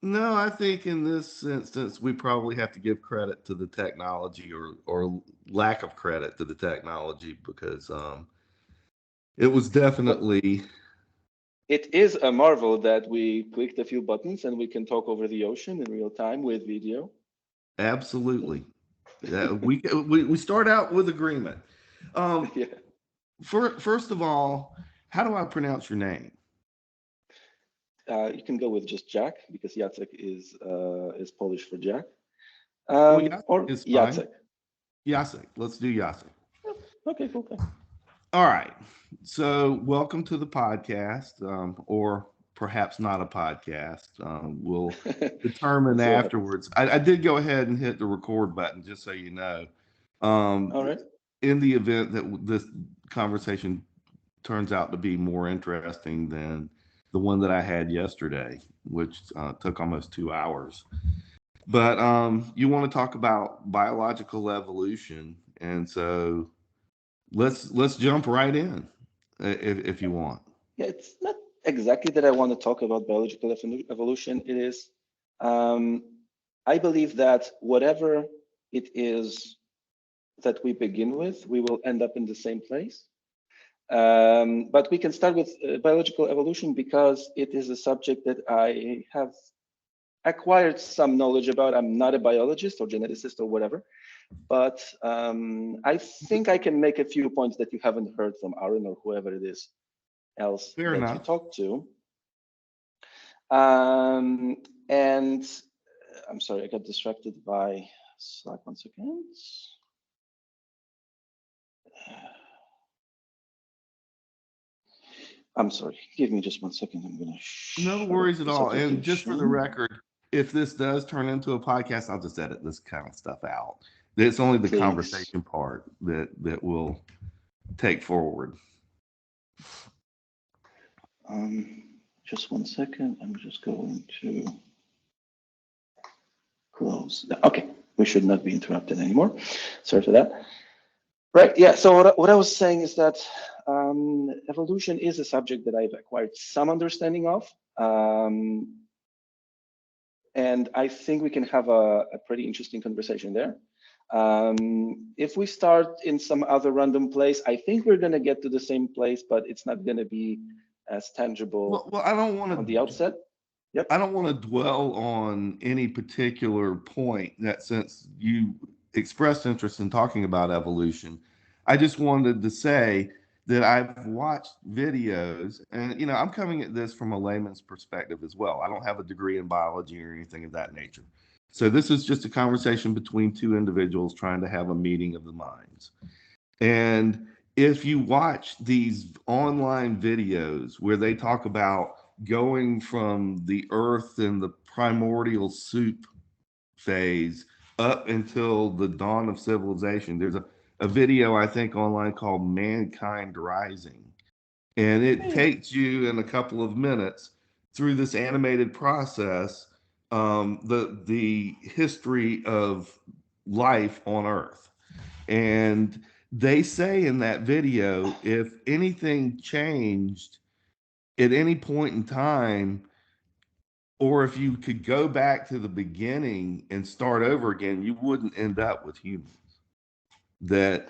No, I think in this instance we probably have to give credit to the technology, or lack of credit to the technology, because it was But definitely it is a marvel that we clicked a few buttons and we can talk over the ocean in real time with video. absolutely. We start out with agreement. Um, Yeah. first of all, how do I pronounce your name? You can go with just Jack because Jacek is Polish for Jack. Well, Jacek Or is fine. Jacek. Jacek, let's do Jacek. Okay, cool. Okay. All right. So, welcome to the podcast, or perhaps not a podcast. We'll determine We'll see what happens. afterwards. I did go ahead and hit the record button, just so you know. Um, All right. in the event that this conversation turns out to be more interesting than the one that I had yesterday, which took almost 2 hours. But you want to talk about biological evolution, and so let's jump right in, if you want. Yeah, it's not exactly that I want to talk about biological evolution. It is, um, I believe that whatever it is that we begin with, we will end up in the same place. But we can start with biological evolution because it is a subject that I have acquired some knowledge about. I'm not a biologist or geneticist or whatever, but I think I can make a few points that you haven't heard from Aaron or whoever it is else Fair that you enough. talk to. And I'm sorry, I got distracted by Slack 1 second. I'm sorry, give me just 1 second. I'm gonna No shut off worries at this all. And just for the application. record, if this does turn into a podcast, I'll just edit this kind of stuff out. It's only the Please. conversation part that will take forward. Just 1 second. I'm just going to close. Okay, we should not be interrupted anymore. Sorry for that. Right. Yeah. So what I was saying is that evolution is a subject that I've acquired some understanding of. Um, and I think we can have a pretty interesting conversation there. If we start in some other random place, I think we're going to get to the same place, but it's not going to be as tangible Well, I don't want on the to. outset. Yep. I don't want to dwell on any particular point, that since you expressed interest in talking about evolution, I just wanted to say that I've watched videos, and I'm coming at this from a layman's perspective as well. I don't have a degree in biology or anything of that nature. So this is just a conversation between two individuals trying to have a meeting of the minds. And if you watch these online videos where they talk about going from the earth in the primordial soup phase up until the dawn of civilization, there's a video I think online called Mankind Rising. And it Yeah. takes you in a couple of minutes through this animated process, the history of life on Earth. And they say in that video, if anything changed at any point in time, or if you could go back to the beginning and start over again, you wouldn't end up with humans. That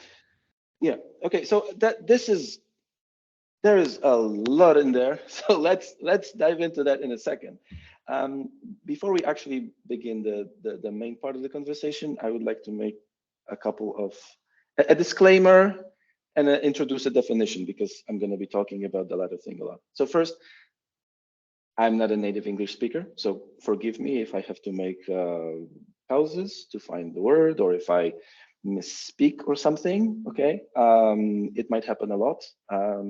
Yeah. Okay. So there is a lot in there. So let's dive into that in a second. Um, Before we actually begin the main part of the conversation, I would like to make a couple of a disclaimer and introduce a definition because I'm going to be talking about the latter thing a lot. So first, I'm not a native English speaker, so forgive me if I have to make pauses to find the word or if I misspeak or something. Okay, it might happen a lot. I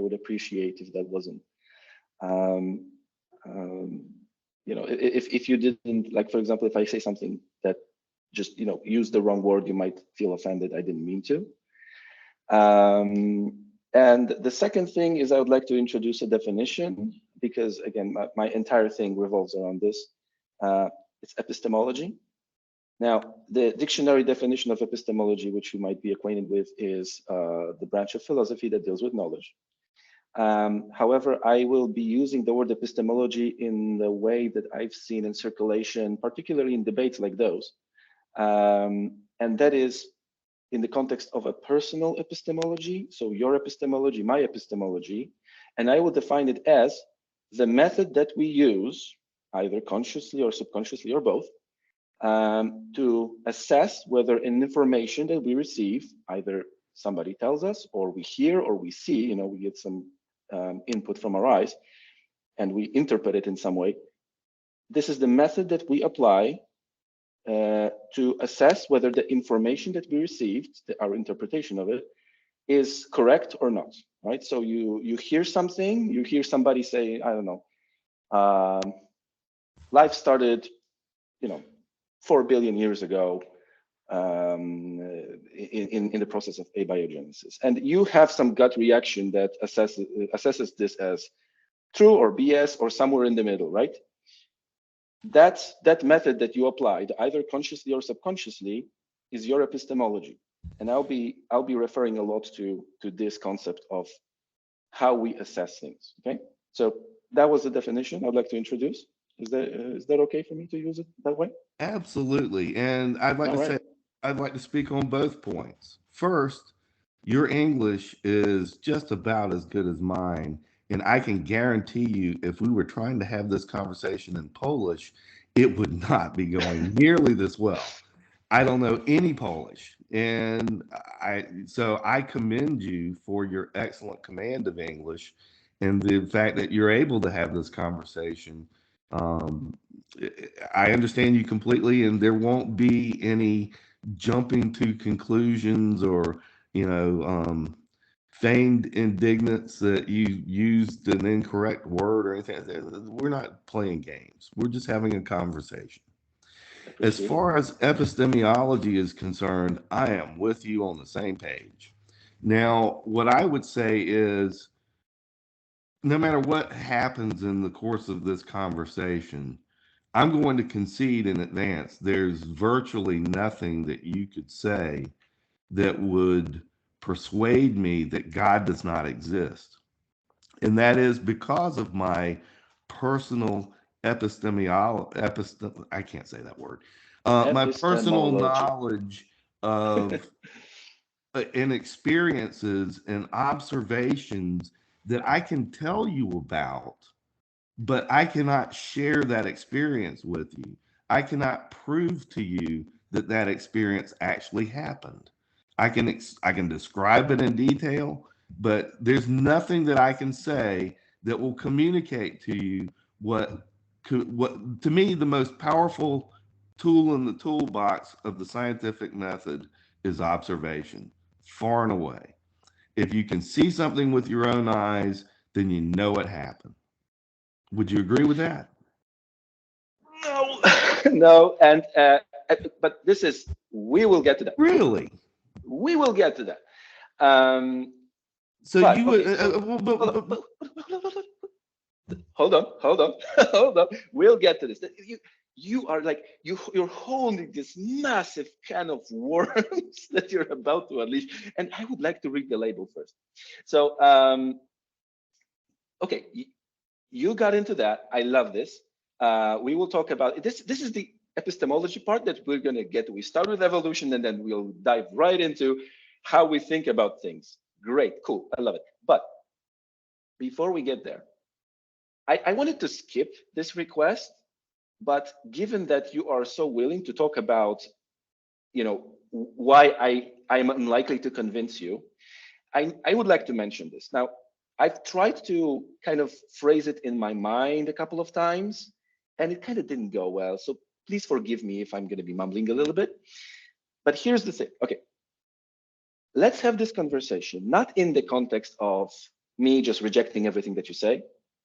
would appreciate if that wasn't, um, um, if you didn't like, for example, if I say something that just use the wrong word, you might feel offended. I didn't mean to. And the second thing is I would like to introduce a definition because again, my entire thing revolves around this. It's epistemology. Now, the dictionary definition of epistemology, which you might be acquainted with, is the branch of philosophy that deals with knowledge. However, I will be using the word epistemology in the way that I've seen in circulation, particularly in debates like those. And that is in the context of a personal epistemology, so your epistemology, my epistemology, and I would define it as the method that we use, either consciously or subconsciously or both, to assess whether an information that we receive, either somebody tells us or we hear or we see, we get some input from our eyes and we interpret it in some way. This is the method that we apply to assess whether the information that we received, our interpretation of it, is correct or not, right? So you hear something, you hear somebody say, I don't know, life started, 4 billion years ago in the process of abiogenesis, and you have some gut reaction that assesses this as true or BS or somewhere in the middle, right? That method that you applied, either consciously or subconsciously, is your epistemology. And I'll be referring a lot to this concept of how we assess things. Okay, so that was the definition I'd like to introduce. Is that okay for me to use it that way? Absolutely. And I'd like All to right. say, I'd like to speak on both points. First, your English is just about as good as mine. And I can guarantee you, if we were trying to have this conversation in Polish, it would not be going nearly this well. I don't know any Polish. And so I commend you for your excellent command of English and the fact that you're able to have this conversation. Um, I understand you completely, and there won't be any jumping to conclusions or, you know, feigned indignance that you used an incorrect word or anything. We're not playing games. We're just having a conversation. As Appreciate it. far as epistemology is concerned, I am with you on the same page. Now, what I would say is no matter what happens in the course of this conversation, I'm going to concede in advance there's virtually nothing that you could say that would persuade me that God does not exist. And that is because of my personal I can't say that word. My personal Epistemology. knowledge of and experiences and observations that I can tell you about, but I cannot share that experience with you. I cannot prove to you that that experience actually happened. I can describe it in detail, but there's nothing that I can say that will communicate to you what to me the most powerful tool in the toolbox of the scientific method is observation, far and away. If you can see something with your own eyes, then you know it happened. Would you agree with that? No, no, and but this is we will get to that. Really? We will get to that. Um, So but you okay, so hold on, hold on, hold on. We'll get to this. You are like you're holding this massive can of worms that you're about to unleash, and I would like to read the label first. So okay, you got into that. I love this. We will talk about this. This is the epistemology part that we're going to get to. We start with evolution and then we'll dive right into how we think about things. Great, cool. I love it. But before we get there, I wanted to skip this request, but given that you are so willing to talk about, why I'm unlikely to convince you, I would like to mention this. Now, I've tried to kind of phrase it in my mind a couple of times, and it kind of didn't go well. So please forgive me if I'm going to be mumbling a little bit. But here's the thing. Okay, let's have this conversation, not in the context of me just rejecting everything that you say,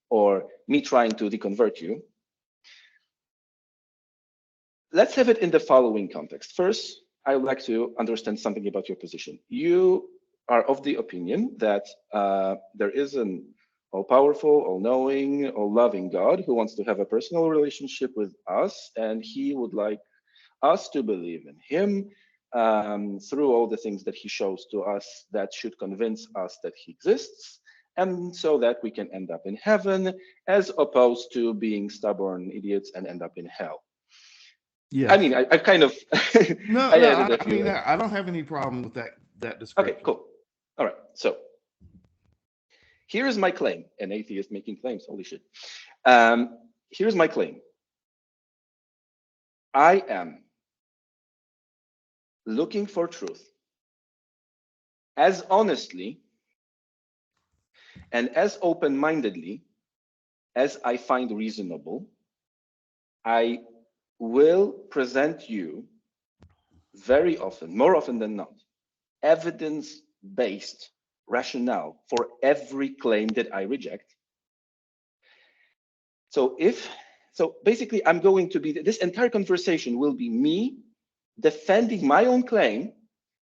or me trying to deconvert you. Let's have it in the following context. First, I would like to understand something about your position. You are of the opinion that there is an all-powerful, all-knowing, all-loving God who wants to have a personal relationship with us, and he would like us to believe in him through all the things that he shows to us that should convince us that he exists. and so that we can end up in heaven, as opposed to being stubborn idiots and end up in hell. I Yes. mean, I kind of No, I no. added a I few. mean, I don't have any problem with that Okay, description. cool. All right. So here is my claim. An atheist making claims. Holy shit. Here's my claim. I am looking for truth as honestly and as open-mindedly as I find reasonable. I will present you very often, more often than not, evidence-based rationale for every claim that I reject. So basically, I'm going to be, this entire conversation will be me defending my own claim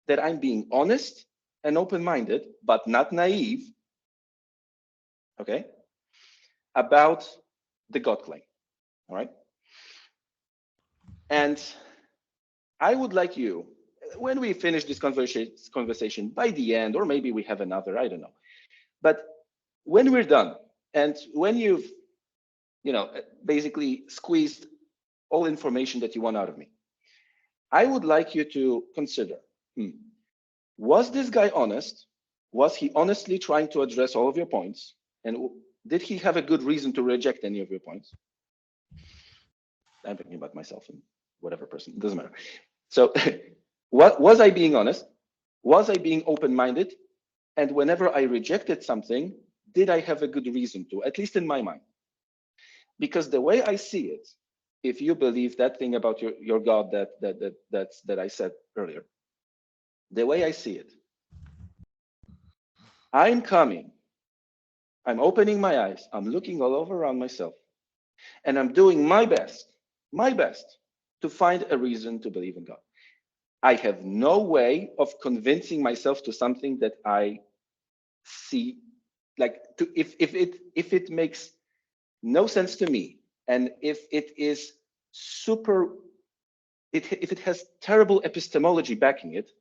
that I'm being honest and open-minded, but not naive, okay, about the God claim, all right? And I would like you, when we finish this conversation by the end, or maybe we have another, I don't know. But when we're done, and when you've, basically squeezed all information that you want out of me, I would like you to consider, was this guy honest? Was he honestly trying to address all of your points? And did he have a good reason to reject any of your points? I'm thinking about myself and whatever person, it doesn't matter. So what was I being honest? Was I being open-minded? And whenever I rejected something, did I have a good reason to, at least in my mind? Because the way I see it, if you believe that thing about your God that I said earlier, the way I see it, I'm coming, I'm opening my eyes, I'm looking all over around myself, and I'm doing my best to find a reason to believe in God. I have no way of convincing myself to something that I see, like, if it makes no sense to me, and if it is if it has terrible epistemology backing it,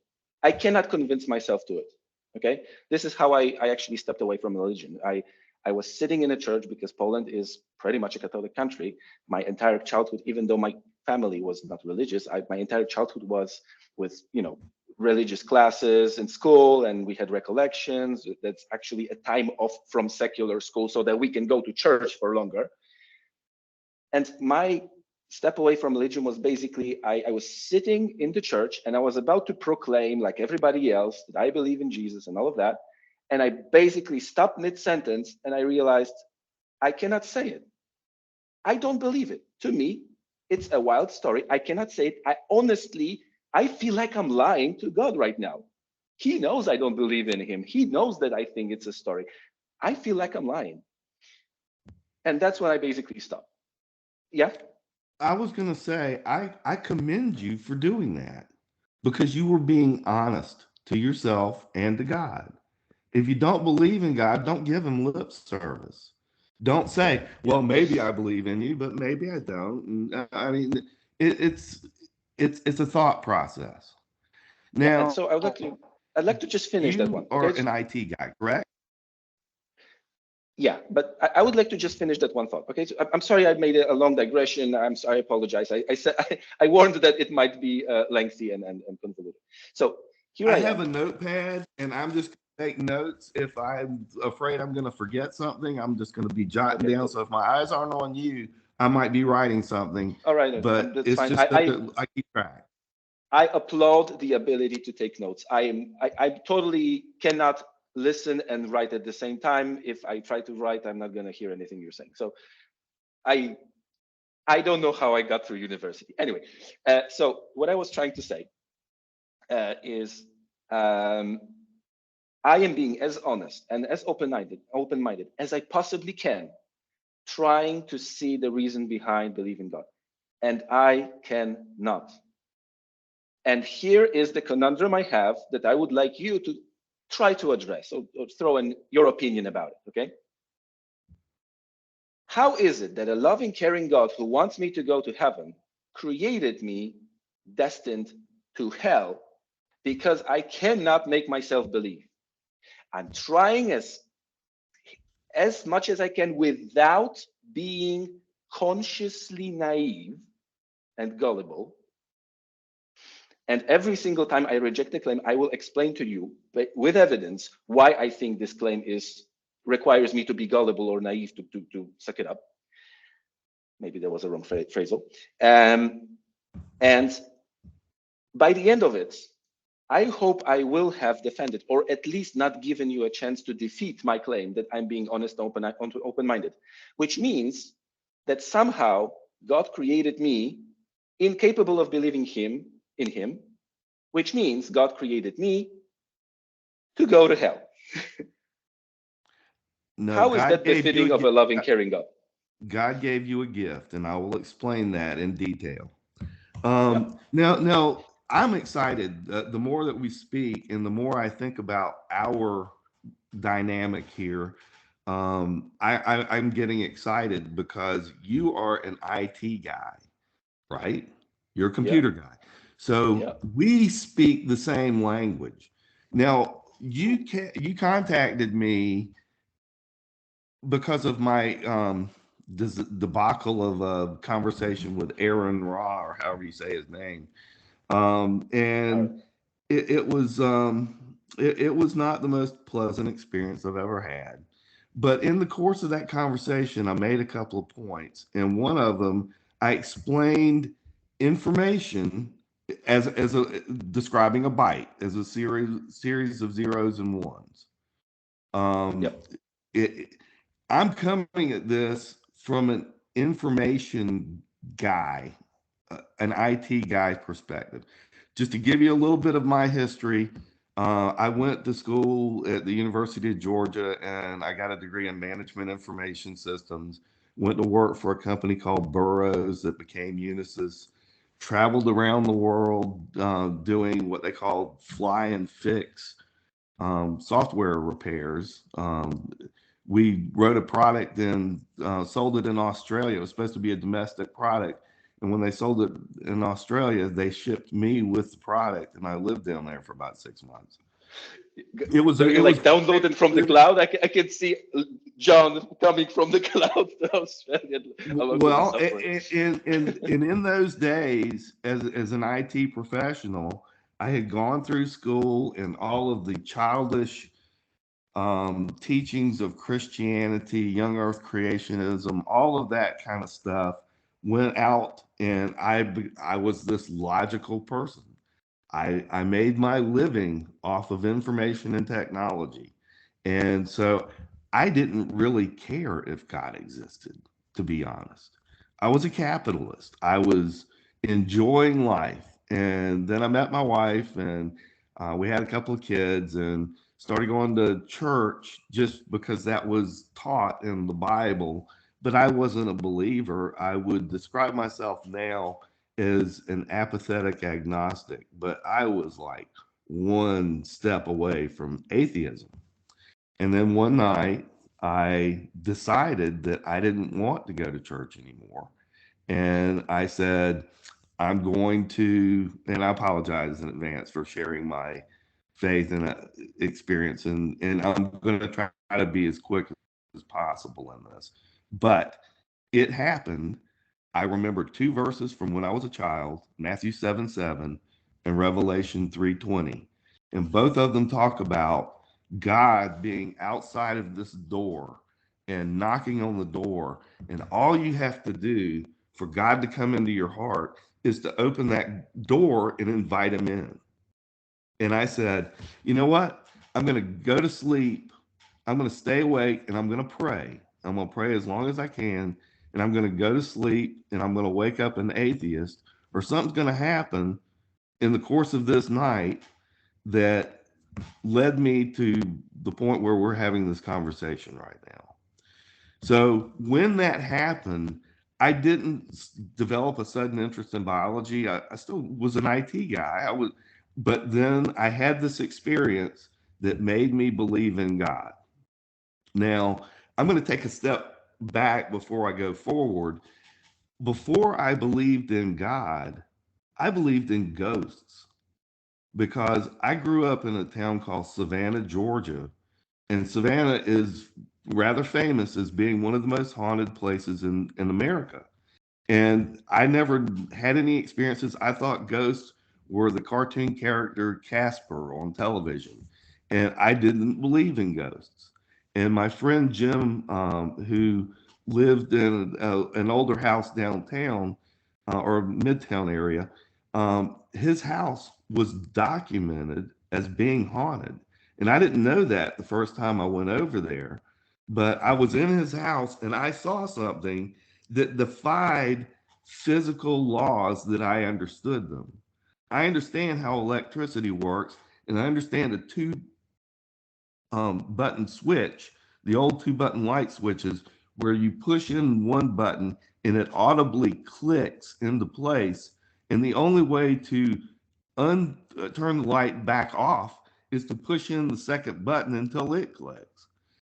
I cannot convince myself to it. Okay, this is how I actually stepped away from religion. I was sitting in a church because Poland is pretty much a Catholic country. My entire childhood, even though my family was not religious, my entire childhood was with religious classes in school, and we had recollections. That's actually a time off from secular school so that we can go to church for longer. And my step away from religion was basically, I was sitting in the church and I was about to proclaim, like everybody else, that I believe in Jesus and all of that. And I basically stopped mid-sentence and I realized I cannot say it. I don't believe it. To me, it's a wild story. I cannot say it. I feel like I'm lying to God right now. He knows I don't believe in him. He knows that I think it's a story. I feel like I'm lying. And that's when I basically stopped. Yeah. I was going to say, I commend you for doing that because you were being honest to yourself and to God. If you don't believe in God, don't give him lip service. Don't say, well, maybe I believe in you, but maybe I don't. And, I mean, it's it's a thought process. Yeah. And Now, so I'd like to just finish that one. you Okay. are an IT guy, correct? Yeah, but I would like to just finish that one thought. Okay, so I'm sorry I made a long digression. I'm sorry, I apologize. I said I warned that it might be lengthy and convoluted. So here I I have am. a notepad and I'm just going to take notes. If I'm afraid I'm going to forget something, I'm just going to be jotting Okay, down. cool. So if my eyes aren't on you, I might be writing something, All right, but that's it's fine. just that I keep track. I applaud the ability to take notes. I totally cannot listen and write at the same time. If I try to write, I'm not going to hear anything you're saying. So I I don't know how I got through university. Anyway, so what I was trying to say is um, I am being as honest and as open-minded as I possibly can, trying to see the reason behind believing God, and I cannot. And here is the conundrum I have that I would like you to try to address or throw in your opinion about it. Okay? How is it that a loving, caring God who wants me to go to heaven created me destined to hell because I cannot make myself believe? I'm trying as as much as I can without being consciously naive and gullible. And every single time I reject a claim, I will explain to you with evidence why I think this claim requires me to be gullible or naive to suck it up. Maybe there was a wrong phrasal. And by the end of it, I hope I will have defended, or at least not given you a chance to defeat my claim that I'm being honest and open-minded, which means that somehow God created me incapable of believing in him, which means God created me to go to hell. No, How is God that gave you befitting of a loving, caring God? God gave you a gift, and I will explain that in detail. Yep. Now, I'm excited. The more that we speak, and the more I think about our dynamic here, I'm getting excited because you are an IT guy, right? You're a Yep. computer guy, so Yep. we speak the same language. Now, you contacted me because of my debacle of a conversation with Aron Ra, or however you say his name, All right. and it was not the most pleasant experience I've ever had. But in the course of that conversation, I made a couple of points, and one of them I explained information as a describing a byte as a series of zeros and ones. Um, Yep. it, I'm coming at this from an information guy, an IT guy's perspective. Just to give you a little bit of my history, I went to school at the University of Georgia and I got a degree in management information systems. Went to work for a company called Burroughs that became Unisys. Traveled around the world doing what they called fly and fix software repairs. We wrote a product and sold it in Australia. It was supposed to be a domestic product. And when they sold it in Australia, they shipped me with the product, and I lived down there for about 6 months. It was Like downloaded from the it, cloud. I can see John coming from the cloud to Australia along with the well, software. in those days, as an IT professional, I had gone through school and all of the childish teachings of Christianity, young earth creationism, all of that kind of stuff went out, and I was this logical person. I made my living off of information and technology. And so I didn't really care if God existed, to be honest. I was a capitalist. I was enjoying life. And then I met my wife, and we had a couple of kids and started going to church just because that was taught in the Bible. But I wasn't a believer. I would describe myself now is an apathetic agnostic, but I was like one step away from atheism. And then one night, I decided that I didn't want to go to church anymore. And I said, I'm going to, and I apologize in advance for sharing my faith and experience, and I'm going to try to be as quick as possible in this. But it happened. I remember two verses from when I was a child, Matthew 7:7 and Revelation 3:20. And both of them talk about God being outside of this door and knocking on the door. And all you have to do for God to come into your heart is to open that door and invite him in. And I said, you know what? I'm going to go to sleep. I'm going to stay awake and I'm going to pray. I'm going to pray as long as I can. And I'm going to go to sleep and I'm going to wake up an atheist, or something's going to happen in the course of this night that led me to the point where we're having this conversation right now. So when that happened, I didn't develop a sudden interest in biology. I still was an IT guy. But then I had this experience that made me believe in God. Now, I'm going to take a step back before I go forward. Before I believed in God, I believed in ghosts because I grew up in a town called Savannah, Georgia. And Savannah is rather famous as being one of the most haunted places in America. And I never had any experiences. I thought ghosts were the cartoon character Casper on television, and I didn't believe in ghosts. And my friend Jim, who lived in an older house downtown or midtown area, his house was documented as being haunted. And I didn't know that the first time I went over there, but I was in his house and I saw something that defied physical laws that I understood them. I understand how electricity works, and I understand a two button switch, the old two-button light switches, where you push in one button and it audibly clicks into place. And the only way to turn the light back off is to push in the second button until it clicks.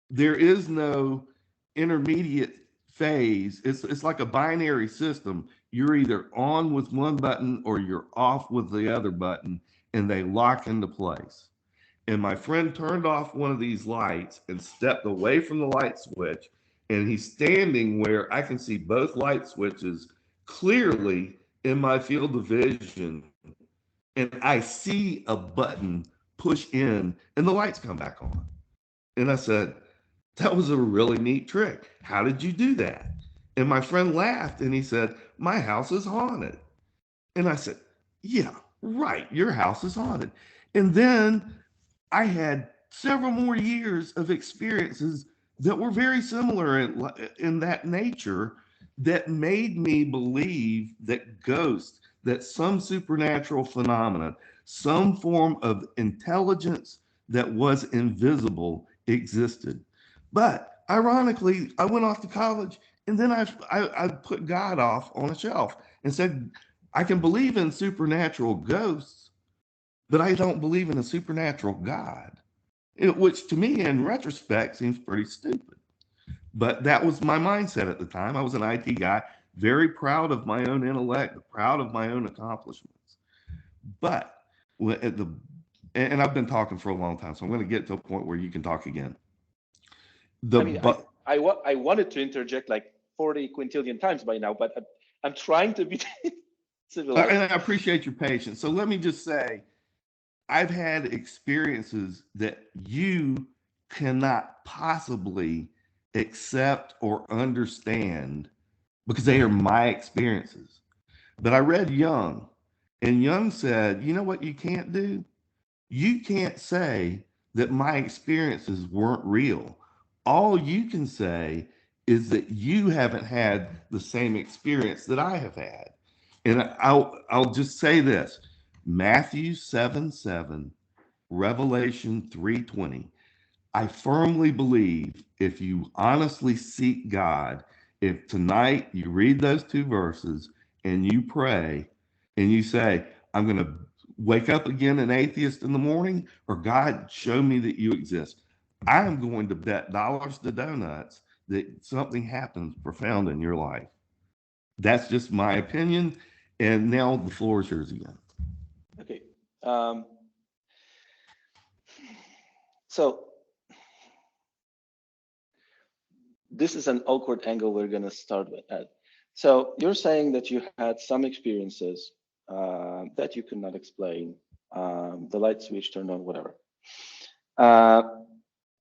There is no intermediate phase. It's like a binary system. You're either on with one button or you're off with the other button, and they lock into place. And my friend turned off one of these lights and stepped away from the light switch, and he's standing where I can see both light switches clearly in my field of vision, and I see a button push in and the lights come back on. And I said, that was a really neat trick. How did you do that? And my friend laughed and he said, my house is haunted. And I said, yeah, right. Your house is haunted. And then I had several more years of experiences that were very similar in that nature that made me believe that ghosts, that some supernatural phenomena, some form of intelligence that was invisible existed. But ironically, I went off to college and then I put God off on a shelf and said, I can believe in supernatural ghosts, but I don't believe in a supernatural God, which to me, in retrospect, seems pretty stupid. But that was my mindset at the time. I was an IT guy, very proud of my own intellect, proud of my own accomplishments. But at the and I've been talking for a long time, so I'm going to get to a point where you can talk again. The I mean, I but I, I wanted to interject like 40 quintillion times by now, but I'm trying to be civilized. and I appreciate your patience. So let me just say, I've had experiences that you cannot possibly accept or understand because they are my experiences. But I read Young, and Young said, you know what you can't do? You can't say that my experiences weren't real. All you can say is that you haven't had the same experience that I have had. And I'll just say this: Matthew 7:7, Revelation 3:20. I firmly believe if you honestly seek God, if tonight you read those two verses and you pray and you say, I'm going to wake up again an atheist in the morning, or God, show me that you exist, I am going to bet dollars to donuts that something happens profound in your life. That's just my opinion. And now the floor is yours again. Okay. Um, so this is an awkward angle we're going to start with. So you're saying that you had some experiences that you could not explain. The light switch turned on, whatever. Uh,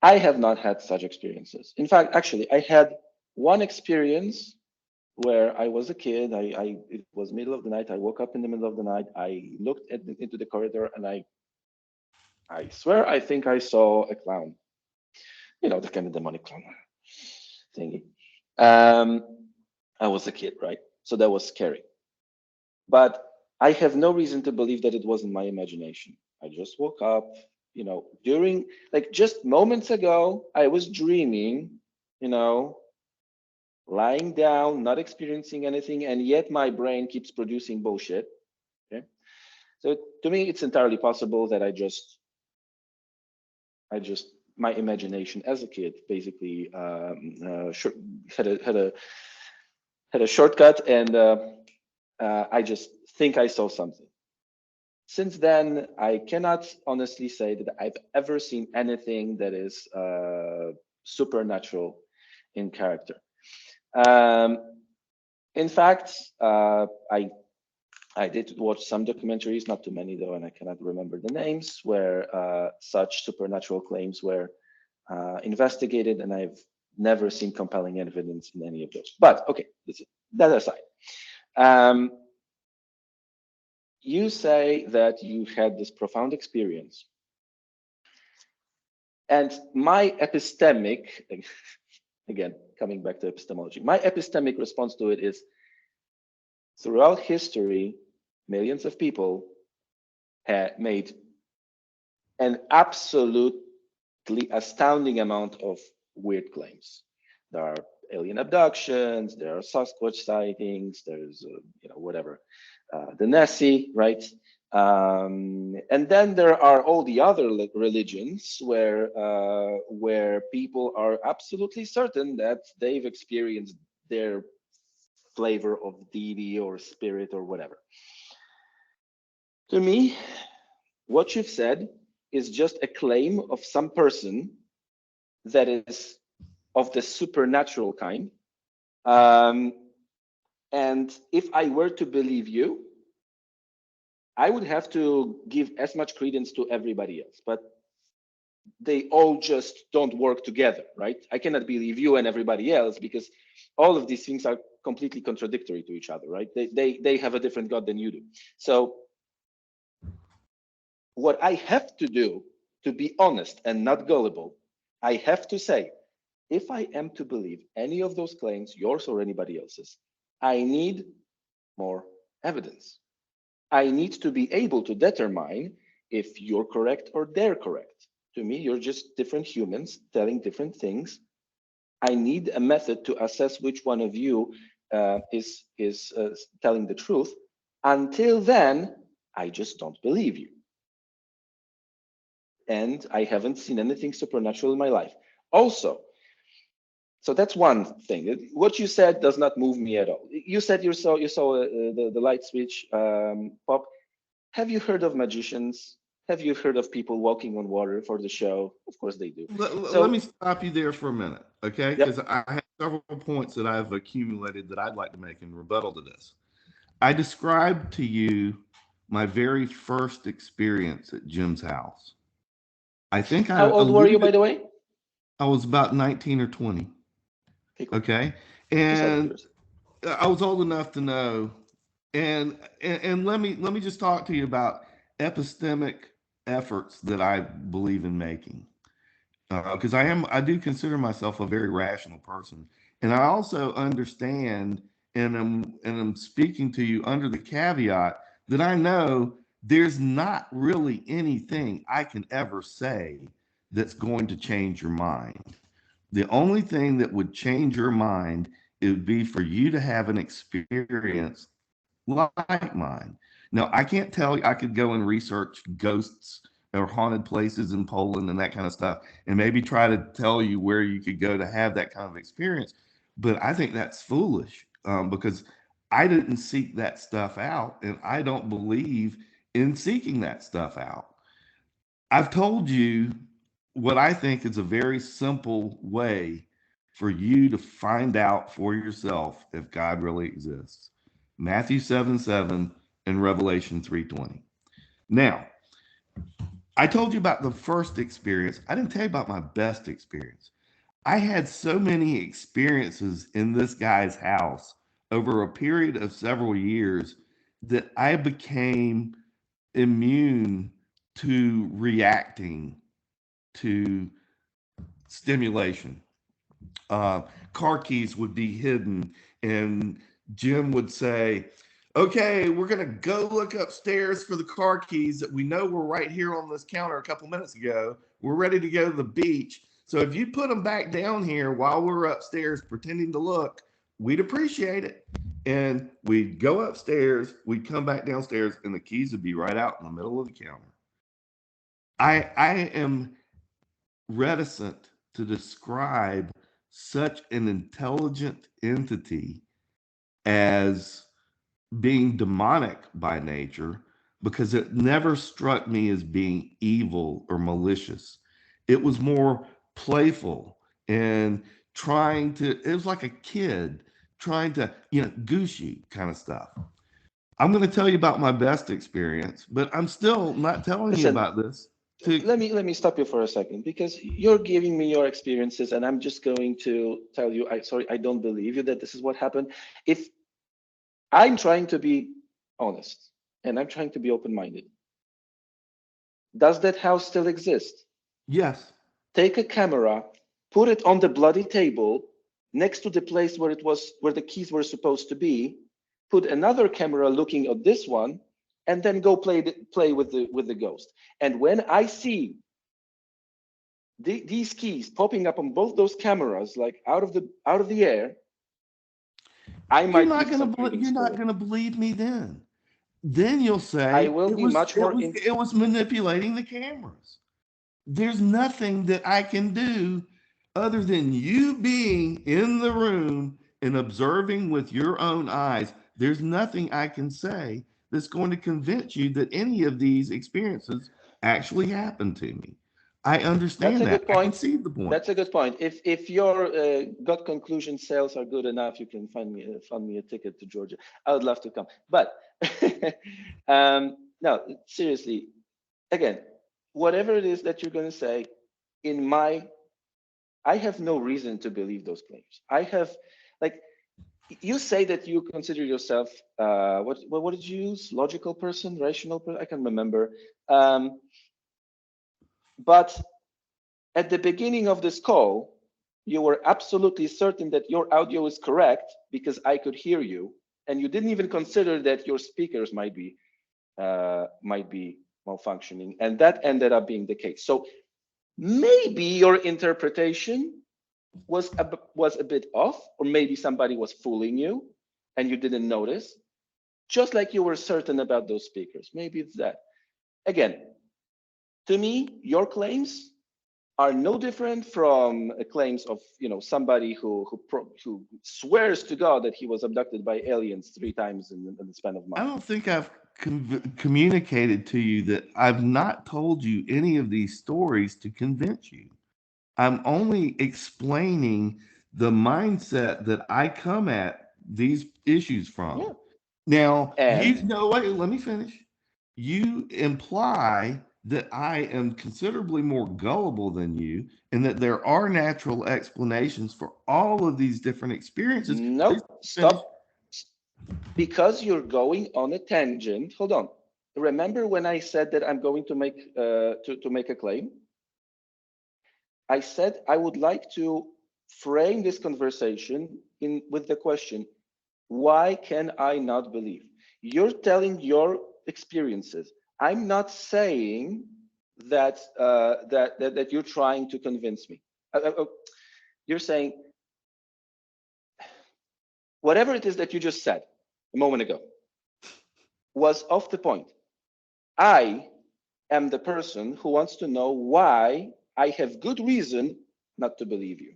I have not had such experiences. In fact, actually, I had one experience where I was a kid. It was middle of the night. I woke up in the middle of the night. I looked into the corridor, and I swear I think I saw a clown. You know, the kind of demonic clown thingy. Um, I was a kid, right? So that was scary. But I have no reason to believe that it wasn't my imagination. I just woke up, you know, during like just moments ago, I was dreaming, you know, lying down, not experiencing anything, and yet my brain keeps producing bullshit. Okay. So to me, it's entirely possible that my imagination as a kid basically had a shortcut, and I just think I saw something. Since then, I cannot honestly say that I've ever seen anything that is supernatural in character. Um, in fact, I did watch some documentaries, not too many though, and I cannot remember the names, where such supernatural claims were investigated, and I've never seen compelling evidence in any of those. But okay, that aside. Um, you say that you had this profound experience, and my epistemic, again, coming back to epistemology, my epistemic response to it is, throughout history, millions of people had made an absolutely astounding amount of weird claims. There are alien abductions, there are Sasquatch sightings, there's whatever, the Nessie, right? And then there are all the other religions where people are absolutely certain that they've experienced their flavor of deity or spirit or whatever. To me, what you've said is just a claim of some person that is of the supernatural kind. And if I were to believe you, I would have to give as much credence to everybody else. But they all just don't work together, right? I cannot believe you and everybody else because all of these things are completely contradictory to each other, right? They have a different God than you do. So what I have to do, to be honest and not gullible, I have to say, if I am to believe any of those claims, yours or anybody else's, I need more evidence. I need to be able to determine if you're correct or they're correct. To me, you're just different humans telling different things. I need a method to assess which one of you is telling the truth. Until then, I just don't believe you. And I haven't seen anything supernatural in my life. Also, so that's one thing. What you said does not move me at all. You said you saw the light switch pop. Have you heard of magicians? Have you heard of people walking on water for the show? Of course they do. Let me stop you there for a minute, okay? Yep. Because I have several points that I've accumulated that I'd like to make in rebuttal to this. I described to you my very first experience at Jim's house. I think I How old were you, by alluded, the way? I was about 19 or 20, Okay, cool. okay? Just out of And curiosity. I was old enough to know. And let me just talk to you about epistemic efforts that I believe in making. Because I do consider myself a very rational person, and I also understand, and I'm speaking to you under the caveat that I know there's not really anything I can ever say that's going to change your mind. The only thing that would change your mind, it would be for you to have an experience like mine. Now, I can't tell you, I could go and research ghosts or haunted places in Poland and that kind of stuff, and maybe try to tell you where you could go to have that kind of experience. But I think that's foolish because I didn't seek that stuff out, and I don't believe in seeking that stuff out. I've told you what I think is a very simple way for you to find out for yourself if God really exists. Matthew 7:7 and Revelation 3:20. Now, I told you about the first experience. I didn't tell you about my best experience. I had so many experiences in this guy's house over a period of several years that I became immune to reacting to stimulation. uh, Car keys would be hidden, and Jim would say, "Okay, we're gonna go look upstairs for the car keys that we know were right here on this counter a couple minutes ago. We're ready to go to the beach. So if you put them back down here while we're upstairs pretending to look, we'd appreciate it." And we'd go upstairs, we'd come back downstairs, and the keys would be right out in the middle of the counter. I am reticent to describe such an intelligent entity as being demonic by nature because it never struck me as being evil or malicious. It was more playful and trying to, it was like a kid trying to, goose you kind of stuff. I'm going to tell you about my best experience, but I'm still not telling you Listen, about this to, let me stop you for a second, because you're giving me your experiences and I'm just going to tell you, I don't believe you that this is what happened. If I'm trying to be honest and I'm trying to be open-minded, does that house still exist? yes. Take a camera, put it on the bloody table next to the place where it was, where the keys were supposed to be, put another camera looking at this one, and then go play with the ghost. And when I see these keys popping up on both those cameras, like out of the air, I might give some You're credence to not it. going to believe me then. Then you'll I say will be much more in. it was manipulating the cameras. There's nothing that I can do other than you being in the room and observing with your own eyes. There's nothing I can say that's going to convince you that any of these experiences actually happened to me. I That's understand a that. good I can point. see the point. That's a good point. If your gut conclusion sales are good enough, you can find me a ticket to Georgia. I would love to come. But no, seriously, again, whatever it is that you're going to say, in my, I have no reason to believe those claims. I have, like, you say that you consider yourself what did you use? Logical person, rational person? I can't remember. Um, but at the beginning of this call, you were absolutely certain that your audio is correct because I could hear you, and you didn't even consider that your speakers might be malfunctioning, and that ended up being the case. So maybe your interpretation was a bit off, or maybe somebody was fooling you, and you didn't notice. Just like you were certain about those speakers, maybe it's that. Again, to me, your claims are no different from claims of somebody who swears to God that he was abducted by aliens 3 times in the span of I months. don't think I've communicated to you that I've not told you any of these stories to convince you. I'm only explaining the mindset that I come at these issues Yeah, from. Now, you and no, wait, let me finish. You imply that I am considerably more gullible than you and that there are natural explanations for all of these different experiences. Please nope, finish. stop, because you're going on a tangent. Hold on. Remember when I said that I'm going to make a claim? I said I would like to frame this conversation in with the question, why can I not believe? You're telling your experiences. I'm not saying that you're trying to convince me. You're saying whatever it is that you just said a moment ago was off the point. I am the person who wants to know why I have good reason not to believe you.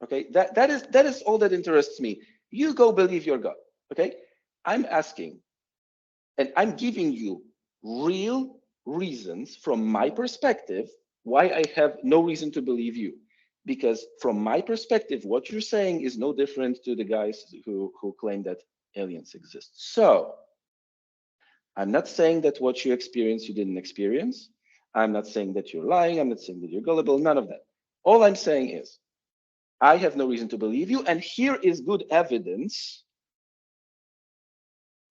Okay, that is all that interests me. You go believe your God. Okay, I'm asking, and I'm giving you real reasons from my perspective why I have no reason to believe you. Because from my perspective, what you're saying is no different to the guys who claim that aliens exist. So I'm not saying that what you experience you didn't experience. I'm not saying that you're lying. I'm not saying that you're gullible. None of that. All I'm saying is I have no reason to believe you, and here is good evidence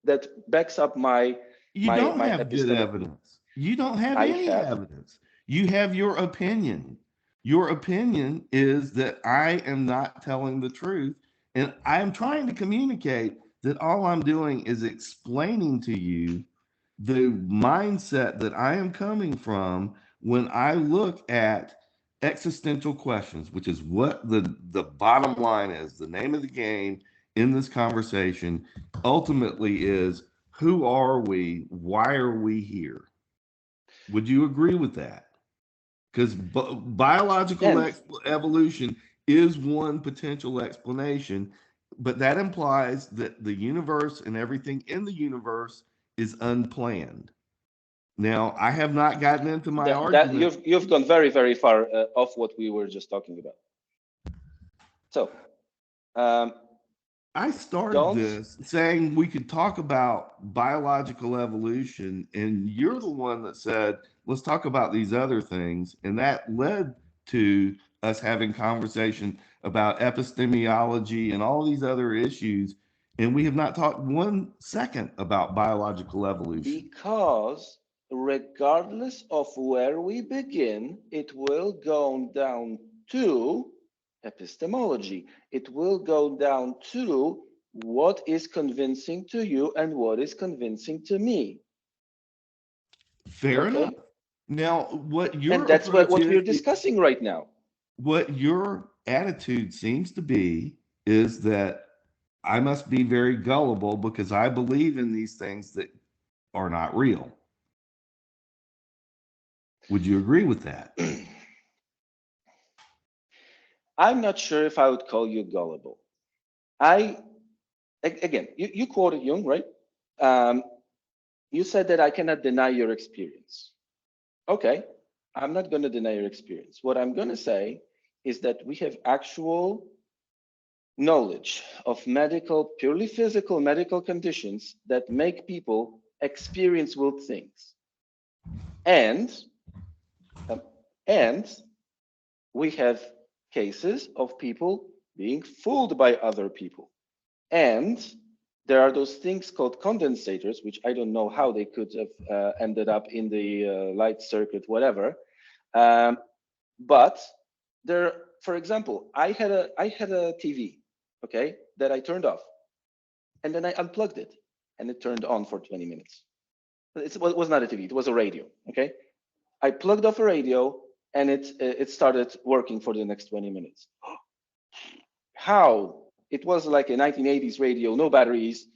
that backs up my You my don't my have good epistemic. evidence. You don't have I any have. evidence. You have your opinion. Your opinion is that I am not telling the truth. And I am trying to communicate that all I'm doing is explaining to you the mindset that I am coming from when I look at existential questions, which is what the bottom line is. The name of the game in this conversation ultimately is, who are we? Why are we here? Would you agree with that? Because biological And evolution is one potential explanation, but that implies that the universe and everything in the universe is unplanned. Now, I have not gotten into my that argument. you've gone very, very far off what we were just talking about. So um, I started don't this saying we could talk about biological evolution, and you're the one that said, let's talk about these other things. And that led to us having conversation about epistemology and all these other issues. And we have not talked 1 second about biological evolution. because regardless of where we begin, it will go down to epistemology. It will go down to what is convincing to you and what is convincing to me. Fair enough. Okay. Now, what And your that's what, approach what we're is, discussing right now. what your attitude seems to be, is that I must be very gullible because I believe in these things that are not real. Would you agree with that? I'm not sure if I would call you gullible. I, again, you quoted Jung, right? Um, you said that I cannot deny your experience. Okay, I'm not going to deny your experience. What I'm going to say is that we have actual knowledge of medical, purely physical medical conditions that make people experience weird things. And, um, and we have cases of people being fooled by other people. And there are those things called condensators, which I don't know how they could have ended up in the light circuit, whatever. Um, but there, for example, I had a TV, okay, that I turned off, and then I unplugged it, and it turned on for 20 minutes. It was not a TV; it was a radio. Okay, I plugged off a radio, and it started working for the next 20 minutes. How? It was like a 1980s radio, no batteries,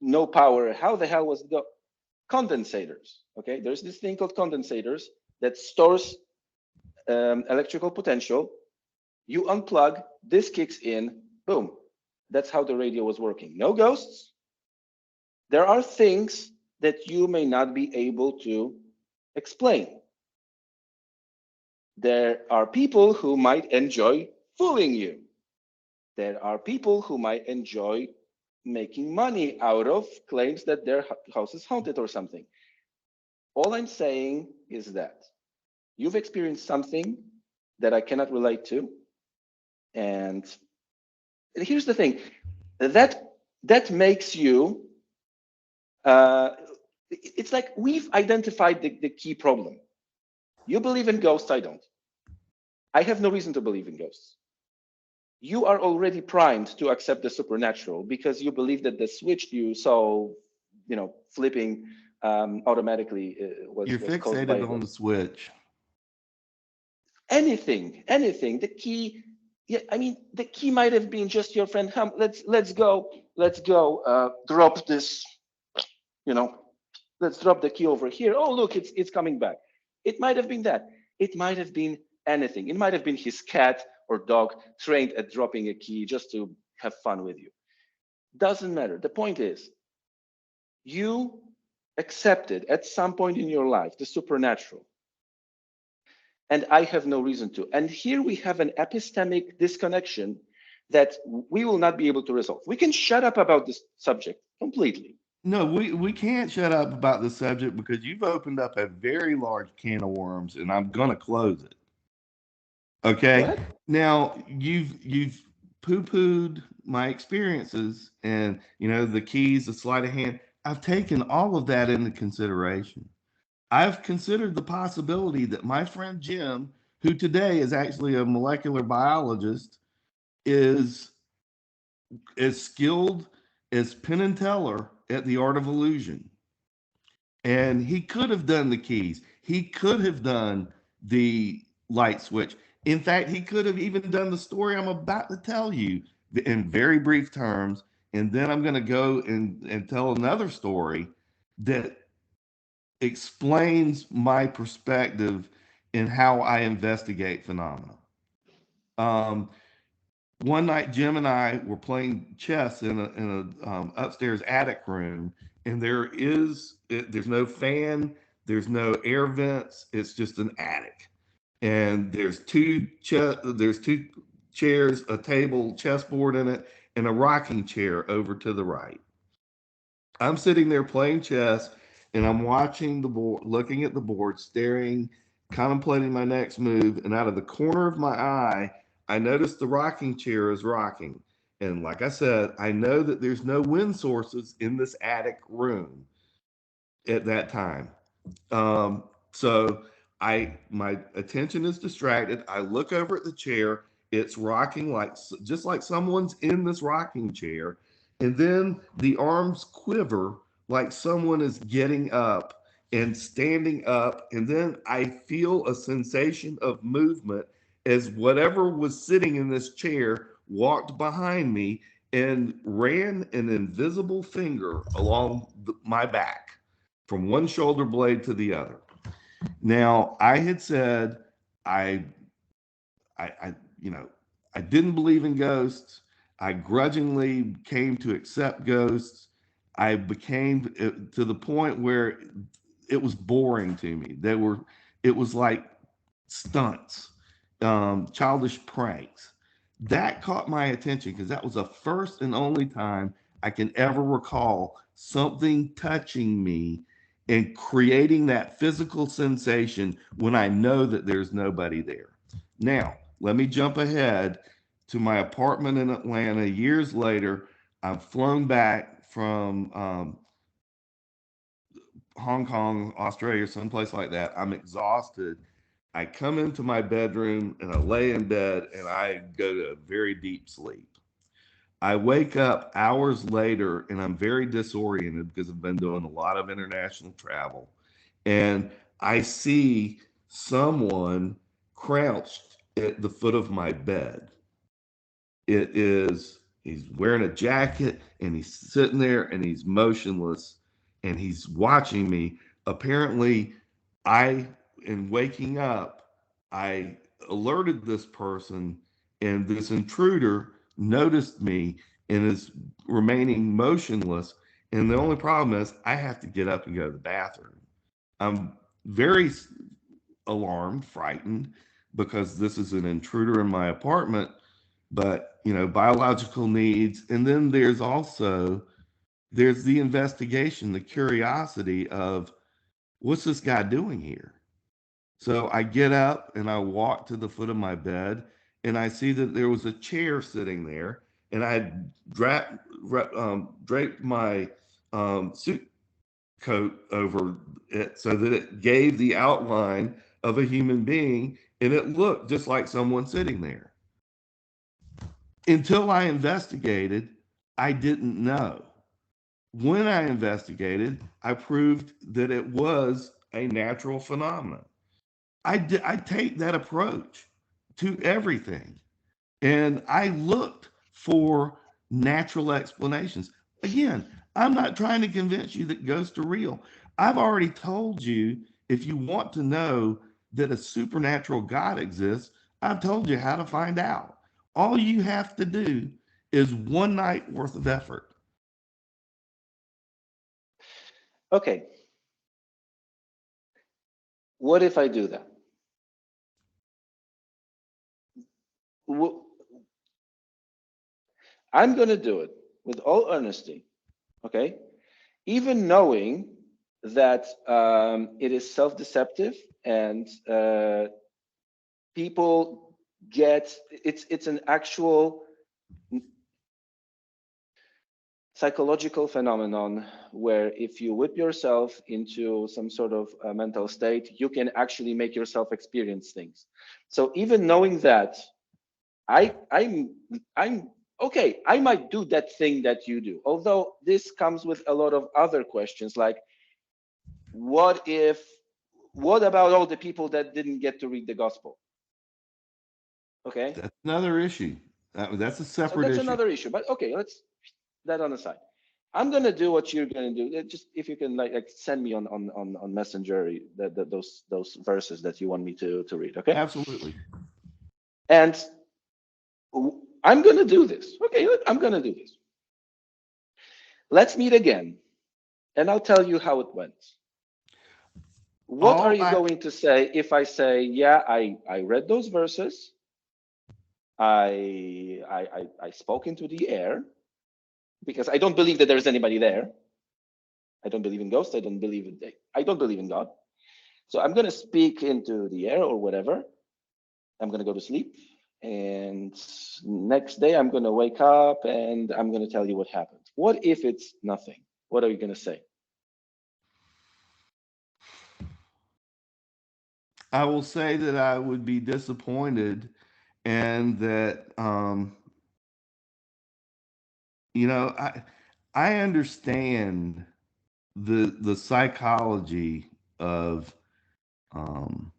no power. How the hell was it go? Condensators. Okay, there's this thing called condensators that stores electrical potential. You unplug, this kicks in, boom. That's how the radio was working. No ghosts. There are things that you may not be able to explain. There are people who might enjoy fooling you. There are people who might enjoy making money out of claims that their house is haunted or something. All I'm saying is that you've experienced something that I cannot relate to. And here's the thing that that makes you, uh, it's like we've identified the key problem. You believe in ghosts, I don't. I have no reason to believe in ghosts. You are already primed to accept the supernatural because you believe that the switch you saw, flipping automatically You're was caused by fixated a on the ghost. switch. Anything. The key, yeah, I mean, the key might have been just your friend. Let's go. Drop this, you know, let's drop the key over here. Oh, look, it's coming back. It might have been that. It might have been anything. It might have been his cat or dog trained at dropping a key just to have fun with you. Doesn't matter. The point is, you accepted at some point in your life the supernatural, and I have no reason to. And here we have an epistemic disconnection that we will not be able to resolve. We can shut up about this subject completely. No, we can't shut up about the subject because you've opened up a very large can of worms, and I'm gonna close it. Go Okay. ahead. Now you've poo-pooed my experiences, and the keys, the sleight of hand. I've taken all of that into consideration. I've considered the possibility that my friend Jim, who today is actually a molecular biologist, is as skilled as Penn and Teller at the art of illusion. And he could have done the keys. He could have done the light switch. In fact, he could have even done the story I'm about to tell you in very brief terms. And then I'm going to go and tell another story that explains my perspective in how I investigate phenomena. Um, One night, Jim and I were playing chess in a upstairs attic room, and there's no fan, there's no air vents. It's just an attic, and there's two chairs, a table, chessboard in it, and a rocking chair over to the right. I'm sitting there playing chess and I'm watching the board, looking at the board, staring, contemplating my next move. And out of the corner of my eye, I notice the rocking chair is rocking. And like I said, I know that there's no wind sources in this attic room at that time. So my attention is distracted. I look over at the chair. It's rocking like just like someone's in this rocking chair, and then the arms quiver like someone is getting up and standing up, and then I feel a sensation of movement as whatever was sitting in this chair walked behind me and ran an invisible finger along my back from one shoulder blade to the other. Now, I had said I, I, you know, I didn't believe in ghosts. I grudgingly came to accept ghosts. I became to the point where it was boring to me. It was like stunts, childish pranks. That caught my attention because that was the first and only time I can ever recall something touching me and creating that physical sensation when I know that there's nobody there. Now, let me jump ahead to my apartment in Atlanta years later. I've flown back from Hong Kong, Australia, someplace like that. I'm exhausted. I come into my bedroom and I lay in bed and I go to a very deep sleep. I wake up hours later and I'm very disoriented because I've been doing a lot of international travel. And I see someone crouched at the foot of my bed. He's wearing a jacket and he's sitting there and he's motionless and he's watching me. Apparently, I, in waking up, I alerted this person, and this intruder noticed me and is remaining motionless. And the only problem is I have to get up and go to the bathroom. I'm very alarmed, frightened, because this is an intruder in my apartment. But biological needs, and then there's the investigation, the curiosity of what's this guy doing here. So I get up and I walk to the foot of my bed, and I see that there was a chair sitting there, and I had draped my suit coat over it so that it gave the outline of a human being, and it looked just like someone sitting there. Until I investigated, I didn't know. When I investigated, I proved that it was a natural phenomenon. I take that approach to everything. And I looked for natural explanations. Again, I'm not trying to convince you that ghosts are real. I've already told you, if you want to know that a supernatural God exists, I've told you how to find out. All you have to do is one night worth of effort. Okay. What if I do that? I'm going to do it with all honesty. Okay. Even knowing that it is self-deceptive and people get it's an actual psychological phenomenon where if you whip yourself into some sort of mental state, you can actually make yourself experience things. So even knowing that, I'm okay. I might do that thing that you do. Although this comes with a lot of other questions, like what about all the people that didn't get to read the gospel? Okay, That's another issue. That's a so separate that's issue. another issue. But okay, let's that on the side. I'm gonna do what you're gonna do. Just if you can like send me on Messenger those verses that you want me to read. Okay, Absolutely. and I'm gonna do this. Okay, I'm gonna do this. Let's meet again, and I'll tell you how it went. What are All you I going to say if I say, yeah, I read those verses, I spoke into the air because I don't believe that there's anybody there. I don't believe in ghosts. I don't believe in God. So I'm going to speak into the air or whatever. I'm going to go to sleep. And next day I'm going to wake up and I'm going to tell you what happened. What if it's nothing? What are you going to say? I will say that I would be disappointed, and that I understand the psychology of um,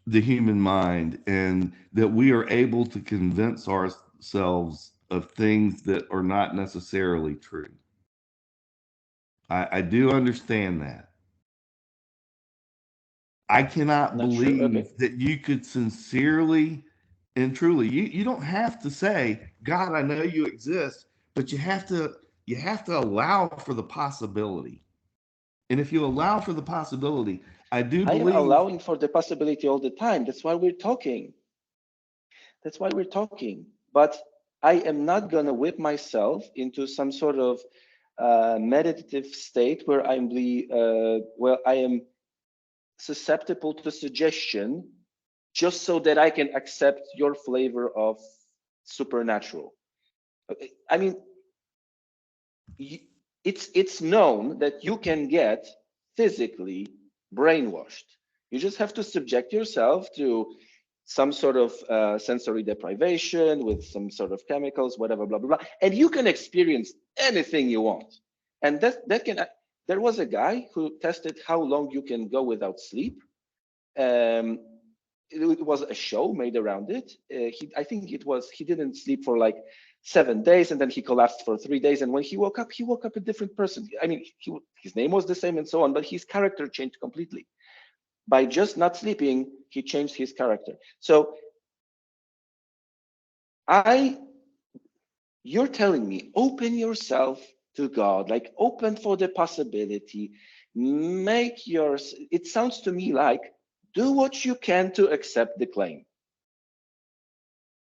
the human mind, and that we are able to convince ourselves of things that are not necessarily true. I do understand that. I cannot Not sure. Okay. believe that you could sincerely and truly, you don't have to say, God, I know you exist, but you have to allow for the possibility. And if you allow for the possibility, I do I am believe. allowing for the possibility all the time. That's why we're talking. That's why we're talking. But I am not going to whip myself into some sort of meditative state where I am susceptible to suggestion just so that I can accept your flavor of supernatural. I mean, it's known that you can get physically brainwashed. You just have to subject yourself to some sort of sensory deprivation with some sort of chemicals, whatever, blah blah blah, and you can experience anything you want. And that can. There was a guy who tested how long you can go without sleep. Um, it was a show made around it. I think he didn't sleep for like 7 days, and then he collapsed for 3 days. And when he woke up a different person. I mean, his name was the same and so on, but his character changed completely. By just not sleeping, he changed his character. So I, you're telling me, open yourself to God, like open for the possibility. It sounds to me like do what you can to accept the claim.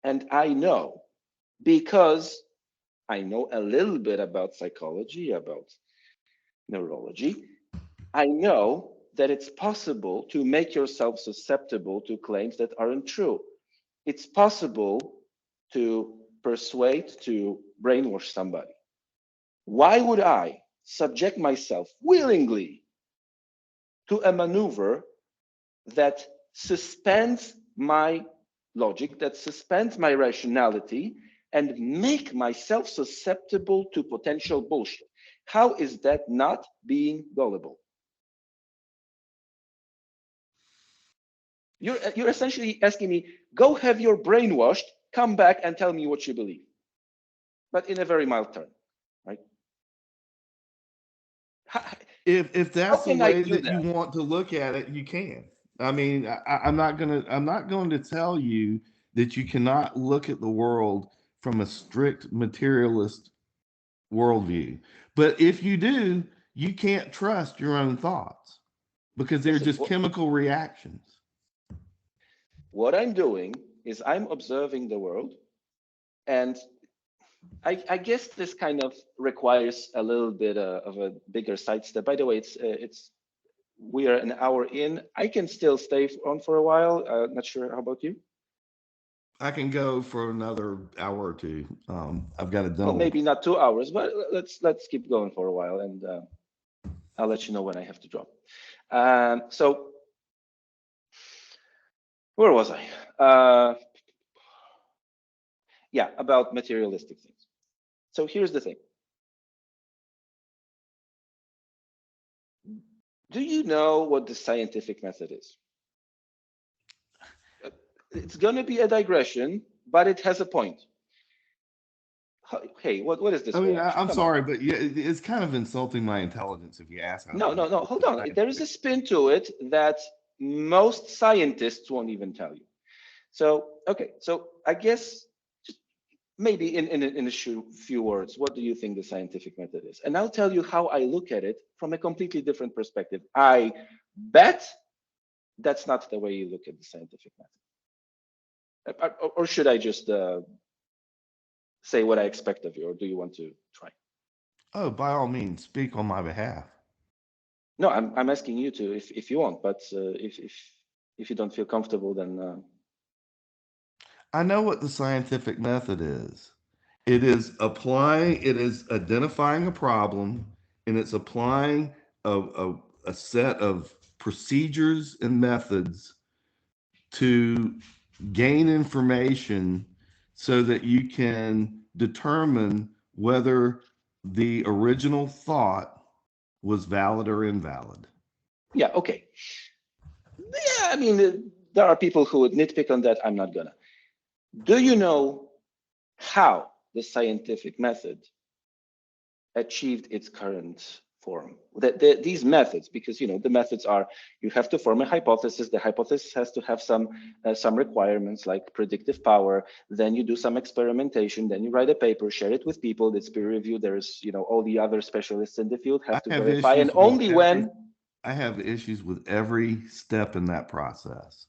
And I know because I know a little bit about psychology, about neurology. I know that it's possible to make yourself susceptible to claims that aren't true. It's possible to persuade, to brainwash somebody. Why would I subject myself willingly to a maneuver that suspends my logic, that suspends my rationality, and make myself susceptible to potential bullshit? How is that not being gullible? You're essentially asking me, go have your brain washed, come back and tell me what you believe, but in a very mild term, right? How, If how that's the can I way do that you that? want to look at it, you can. I mean, I'm not going to tell you that you cannot look at the world from a strict materialist worldview. But if you do, you can't trust your own thoughts because they're Listen, just chemical reactions. what I'm doing is I'm observing the world, and I guess this kind of requires a little bit of a bigger sidestep. By the way, it's we are an hour in. I can still stay on for a while. Not sure. How about you? I can go for another hour or two. I've got a Well, dental. maybe not 2 hours, but let's keep going for a while, and I'll let you know when I have to drop. So where was I? Yeah, about materialistic things. So here's the thing. Do you know what the scientific method is? It's going to be a digression, but it has a point. Hey, what is I this mean, reaction? I'm Come on. sorry, but yeah, it's kind of insulting my intelligence if you ask how No, the no, no. Hold on. There is scientific. a spin to it that most scientists won't even tell you. So, okay. So I guess just maybe in a few words, what do you think the scientific method is? And I'll tell you how I look at it from a completely different perspective. I bet that's not the way you look at the scientific method. Or should I just say what I expect of you, or do you want to try? Oh, by all means, speak on my behalf. No, I'm asking you to, if you want, but if you don't feel comfortable, then I know what the scientific method is. It is identifying a problem, and it's applying a set of procedures and methods to gain information so that you can determine whether the original thought was valid or invalid. yeah, okay. Yeah, I mean, there are people who would nitpick on that. I'm not gonna. Do you know how the scientific method achieved its current form? These methods, because the methods are, you have to form a hypothesis. The hypothesis has to have some requirements like predictive power. Then you do some experimentation. Then you write a paper, share it with people. That's peer reviewed. There's all the other specialists in the field I have to have verify, and issues with only every when. I have issues with every step in that process,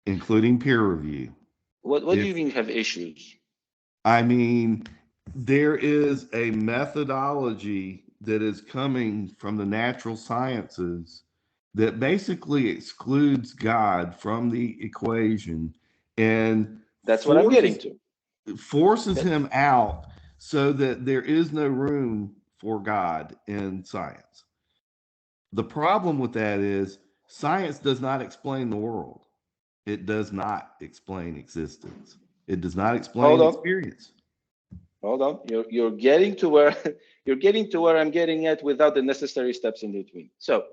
including peer review. What do you If mean have issues? I mean, there is a methodology that is coming from the natural sciences that basically excludes God from the equation and That's what I'm getting forces to. forces That, him out so that there is no room for God in science. The problem with that is science does not explain the world. It does not explain existence. It does not hold explain on, experience. hold on. You're getting to where you're getting to where I'm getting at without the necessary steps in between. So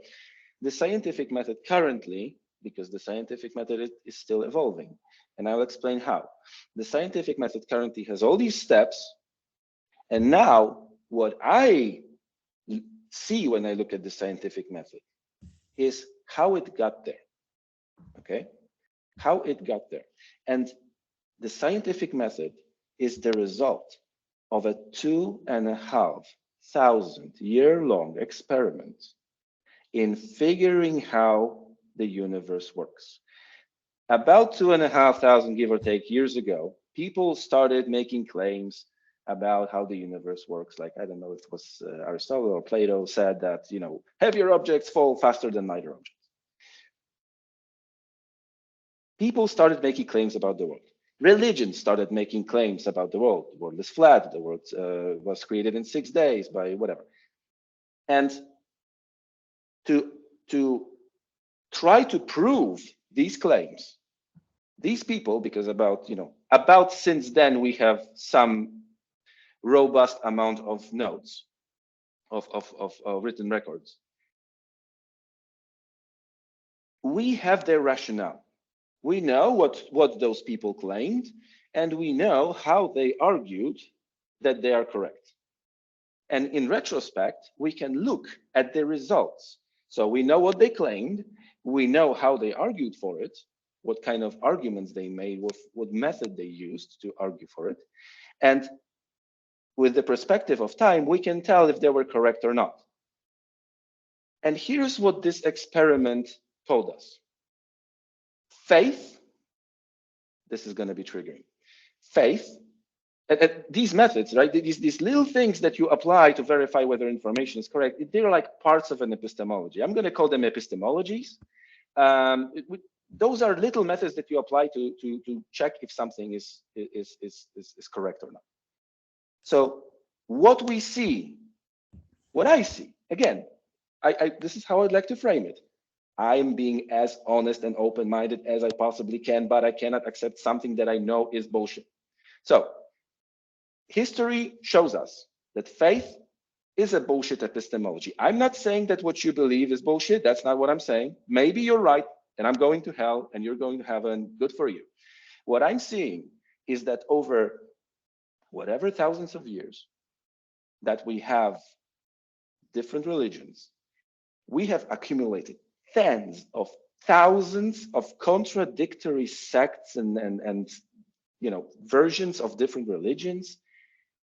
the scientific method currently, because the scientific method is still evolving, and I'll explain how. The scientific method currently has all these steps, and now what I see when I look at the scientific method is how it got there. Okay, how it got there, and the scientific method is the result of a 2,500-year-long experiment in figuring how the universe works. About 2,500, give or take, years ago, people started making claims about how the universe works. Like, I don't know if it was Aristotle or Plato said that, heavier objects fall faster than lighter objects. People started making claims about the world. Religion started making claims about the world. The world is flat. The world was created in 6 days by whatever. And to to try to prove these claims, these people, because about since then we have some robust amount of notes of written records. We have their rationale. We know what those people claimed, and we know how they argued that they are correct. And in retrospect, we can look at the results. So we know what they claimed, we know how they argued for it, what kind of arguments they made, what method they used to argue for it. And with the perspective of time, we can tell if they were correct or not. And here's what this experiment told us. Faith, this is going to be triggering. Faith, and these methods, right? These little things that you apply to verify whether information is correct, they're like parts of an epistemology. I'm going to call them epistemologies. Those are little methods that you apply to check if something is correct or not. So what we see, what I see, again, this is how I'd like to frame it. I am being as honest and open-minded as I possibly can, but I cannot accept something that I know is bullshit. So history shows us that faith is a bullshit epistemology. I'm not saying that what you believe is bullshit. That's not what I'm saying. Maybe you're right, and I'm going to hell, and you're going to heaven. Good for you. What I'm seeing is that over whatever thousands of years that we have different religions, we have accumulated tens of thousands of contradictory sects and versions of different religions.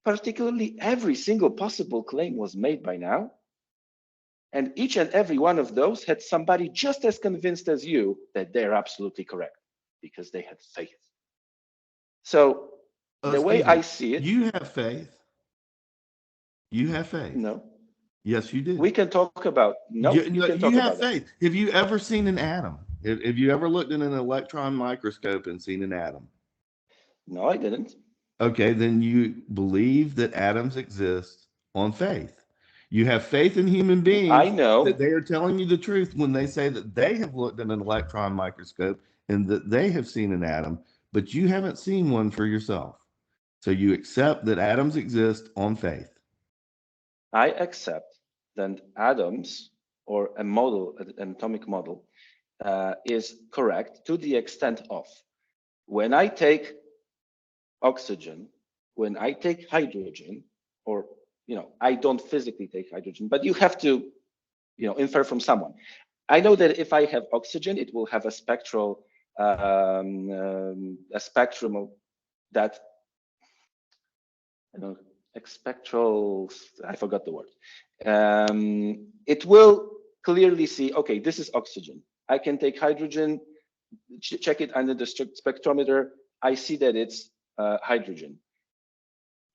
Particularly, every single possible claim was made by now. And each and every one of those had somebody just as convinced as you that they're absolutely correct because they had faith. So the way Excuse I me. see it, You have faith. You have faith. no, Yes, you do. we can talk about, no, You, you no, can talk you about have that. faith. Have you ever seen an atom? Have you ever looked in an electron microscope and seen an atom? No, I didn't. Okay, then you believe that atoms exist on faith. You have faith in human I beings that know. they are telling you the truth when they say that they have looked at an electron microscope and that they have seen an atom, but you haven't seen one for yourself. So you accept that atoms exist on faith. I accept that atoms or a model, an atomic model, is correct to the extent of when I take oxygen, when I take hydrogen, or I don't physically take hydrogen, but you have to, infer from someone. I know that if I have oxygen, it will have a spectrum of that, you know, spectral. I forgot the word. It will clearly see, okay, this is oxygen. I can take hydrogen, check it under the spectrometer. I see that it's hydrogen.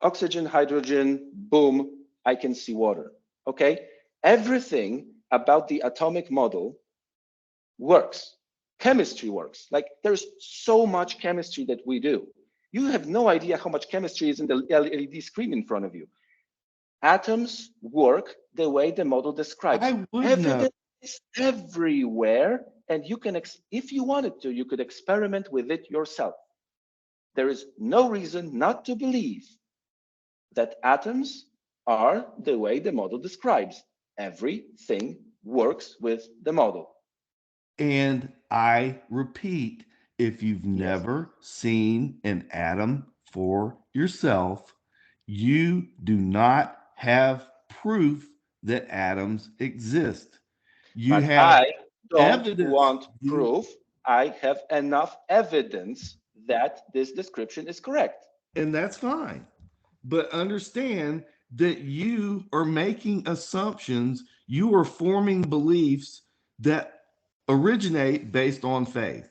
Oxygen, hydrogen, boom, I can see water. Okay, everything about the atomic model works. Chemistry works. Like there's so much chemistry that we do. You have no idea how much chemistry is in the LED screen in front of you. Atoms work the way the model describes. I would know. Evidence is everywhere, and you can, if you wanted to, you could experiment with it yourself. There is no reason not to believe that atoms are the way the model describes. Everything works with the model. And I repeat, if you've Yes. never seen an atom for yourself, you do not have proof that atoms exist. You But have I don't evidence. want proof. I have enough evidence that this description is correct. And that's fine. But understand that you are making assumptions, you are forming beliefs that originate based on faith.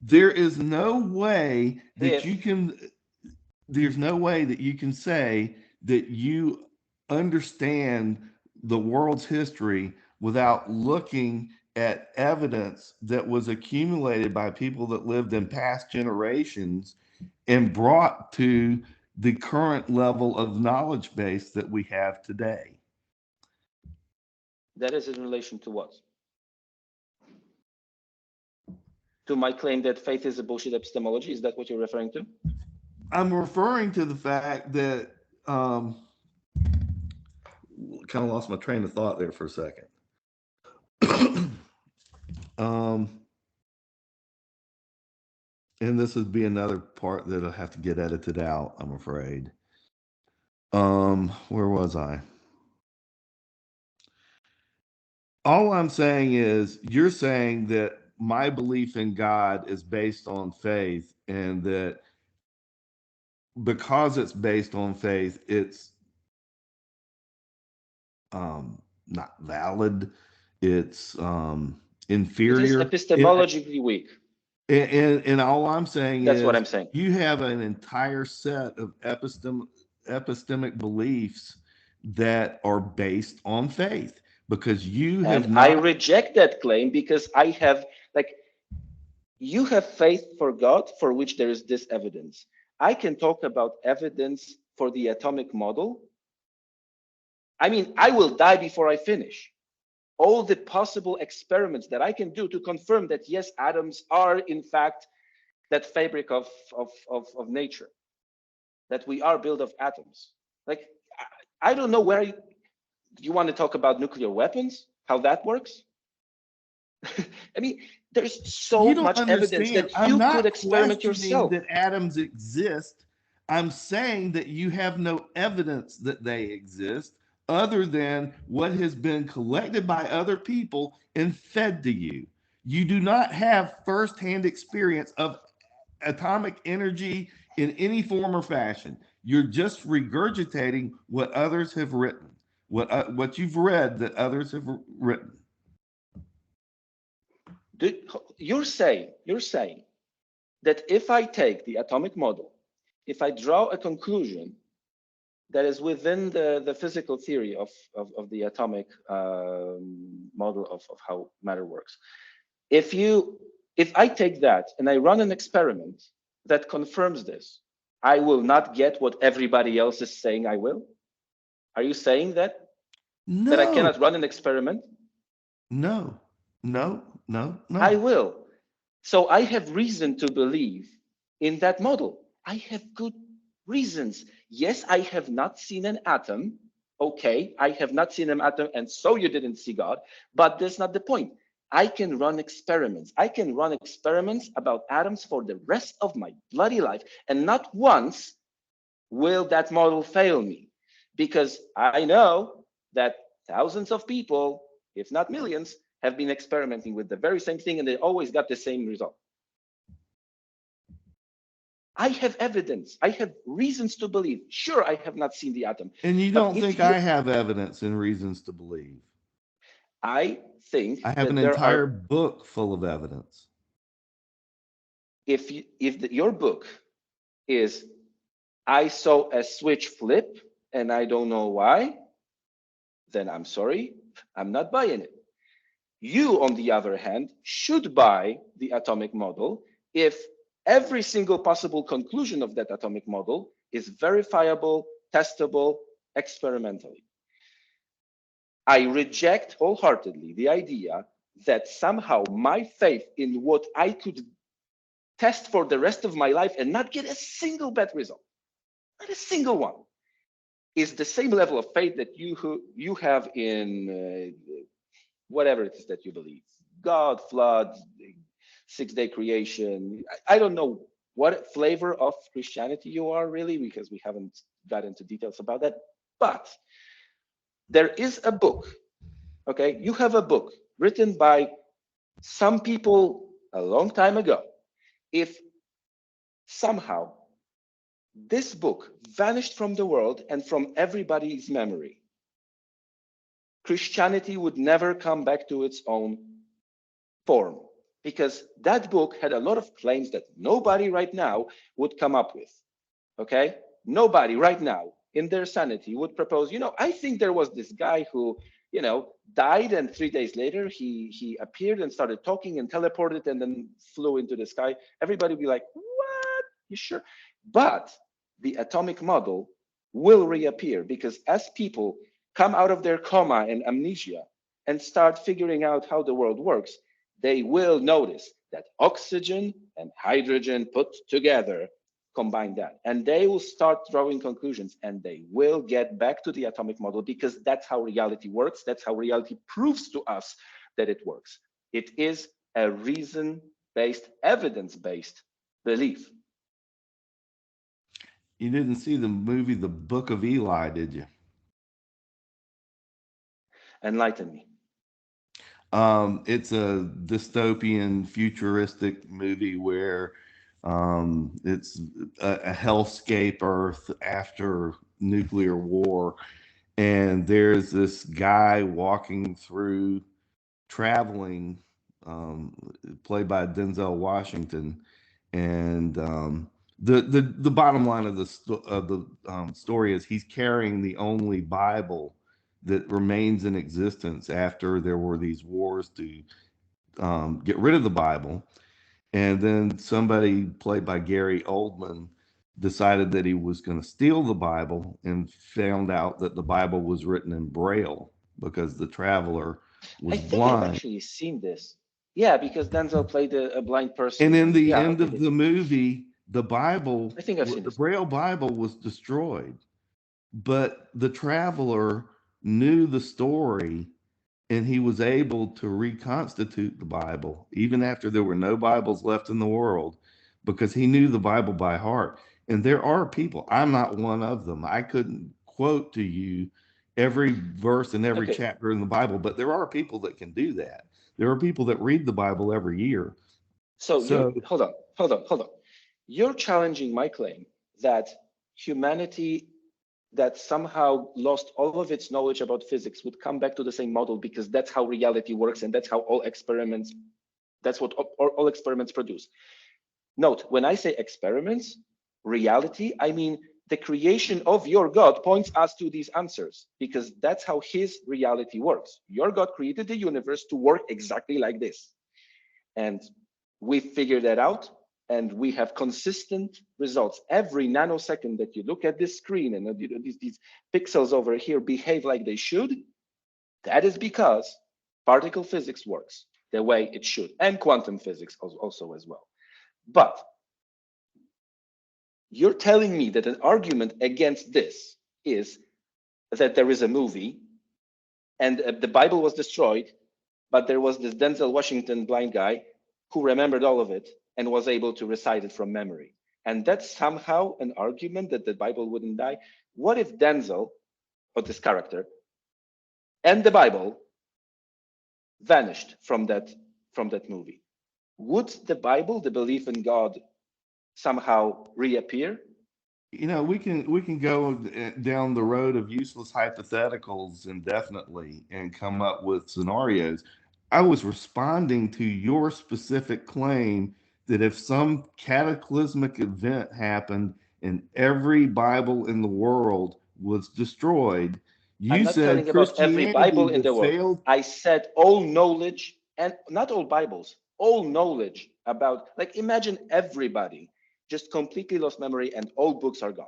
There is no way that you If can there's no way that you can say that you understand the world's history without looking at evidence that was accumulated by people that lived in past generations and brought to the current level of knowledge base that we have today. that is in relation to what? To my claim that faith is a bullshit epistemology? Is that what you're referring to? I'm referring to the fact that kind of lost my train of thought there for a second. um, and this would be another part that'll have to get edited out, I'm afraid. Where was I? All I'm saying is you're saying that my belief in God is based on faith, and that because it's based on faith, it's not valid. It's It is inferior. epistemologically weak. And all I'm saying That's what is I'm saying. you have an entire set of epistemic beliefs that are based on faith because you And have I not. reject that claim because I have, like, you have faith for God for which there is this evidence. I can talk about evidence for the atomic model. I mean, I will die before I finish. All the possible experiments that I can do to confirm that, yes, atoms are, in fact, that fabric of nature, that we are built of atoms. Like, I don't know where you want to talk about nuclear weapons, how that works. I mean, there's You so don't much evidence understand. that I'm you could not experiment questioning yourself. that atoms exist. I'm saying that you have no evidence that they exist other than what has been collected by other people and fed to you. You do not have firsthand experience of atomic energy in any form or fashion. You're just regurgitating what others have written, what you've read that others have written. You're saying that if I take the atomic model if I draw a conclusion that is within the physical theory of the atomic model of how matter works. If I take that and I run an experiment that confirms this, I will not get what everybody else is saying I will. Are you saying that I No, cannot run an experiment? no, no, no, I no. will. So I have reason to believe in that model. I have good reasons. Yes, I have not seen an atom. Okay, I have not seen an atom, and so you didn't see God, but that's not the point. I can run experiments. I can run experiments about atoms for the rest of my bloody life, and not once will that model fail me, because I know that thousands of people, if not millions, have been experimenting with the very same thing, and they always got the same result. I have evidence. I have reasons to believe. Sure, I have not seen the atom, And you but don't if think you, I have evidence and reasons to believe? I think I have an that there are, entire book full of evidence. if your book is, I saw a switch flip and I don't know why, then I'm sorry, I'm not buying it. You, on the other hand, should buy the atomic model if every single possible conclusion of that atomic model is verifiable, testable, experimentally. I reject wholeheartedly the idea that somehow my faith in what I could test for the rest of my life and not get a single bad result, not a single one, is the same level of faith that you have in whatever it is that you believe. God, flood, 6-day creation. I don't know what flavor of Christianity you are really, because we haven't got into details about that. But there is a book, okay? You have a book written by some people a long time ago. If somehow this book vanished from the world and from everybody's memory, Christianity would never come back to its own form, because that book had a lot of claims that nobody right now would come up with. Okay, nobody right now in their sanity would propose, I think there was this guy who, died, and 3 days later he appeared and started talking and teleported and then flew into the sky. Everybody would be like, what? You sure? But the atomic model will reappear, because as people come out of their coma and amnesia and start figuring out how the world works, they will notice that oxygen and hydrogen put together combine that, and they will start drawing conclusions, and they will get back to the atomic model, because that's how reality works. That's how reality proves to us that it works. It is a reason-based, evidence-based belief. You didn't see the movie The Book of Eli, did you? Enlighten me. It's a dystopian, futuristic movie where it's a hellscape Earth after nuclear war, and there's this guy walking through, traveling, um, played by Denzel Washington, and the bottom line of the story is he's carrying the only Bible that remains in existence after there were these wars to get rid of the Bible. And then somebody played by Gary Oldman decided that he was going to steal the Bible, and found out that the Bible was written in Braille because the traveler I was think I've blind. actually seen this. Yeah, because Denzel played a blind And person, in and the yeah, end okay, of the movie, the Bible, I think I've seen the this. Braille Bible was destroyed, but the traveler knew the story, and he was able to reconstitute the Bible even after there were no Bibles left in the world, because he knew the Bible by heart. And there are people, I'm not one of them. I couldn't quote to you every verse and every Okay, chapter in the Bible, but there are people that can do that. There are people that read the Bible every year. so you're So hold on. You're challenging my claim that humanity that somehow lost all of its knowledge about physics would come back to the same model, because that's how reality works, and that's how that's what all experiments produce. Note, when I say experiments, reality, I mean the creation of your God points us to these answers, because that's how his reality works. Your God created the universe to work exactly like this. And we figured that out, and we have consistent results. Every nanosecond that you look at this screen and these pixels over here behave like they should, that is because particle physics works the way it should, and quantum physics also as well. But you're telling me that an argument against this is that there is a movie and the Bible was destroyed, but there was this Denzel Washington blind guy who remembered all of it and was able to recite it from memory. And that's somehow an argument that the Bible wouldn't die. What if Denzel, or this character, and the Bible vanished from that movie? Would the Bible, the belief in God, somehow reappear? We can go down the road of useless hypotheticals indefinitely and come up with scenarios. I was responding to your specific claim that if some cataclysmic event happened and every Bible in the world was destroyed, I'm you not said telling about every Christianity Bible in would the world. fail. I said all knowledge, and not all Bibles, all knowledge about, like, imagine everybody just completely lost memory and all books are gone.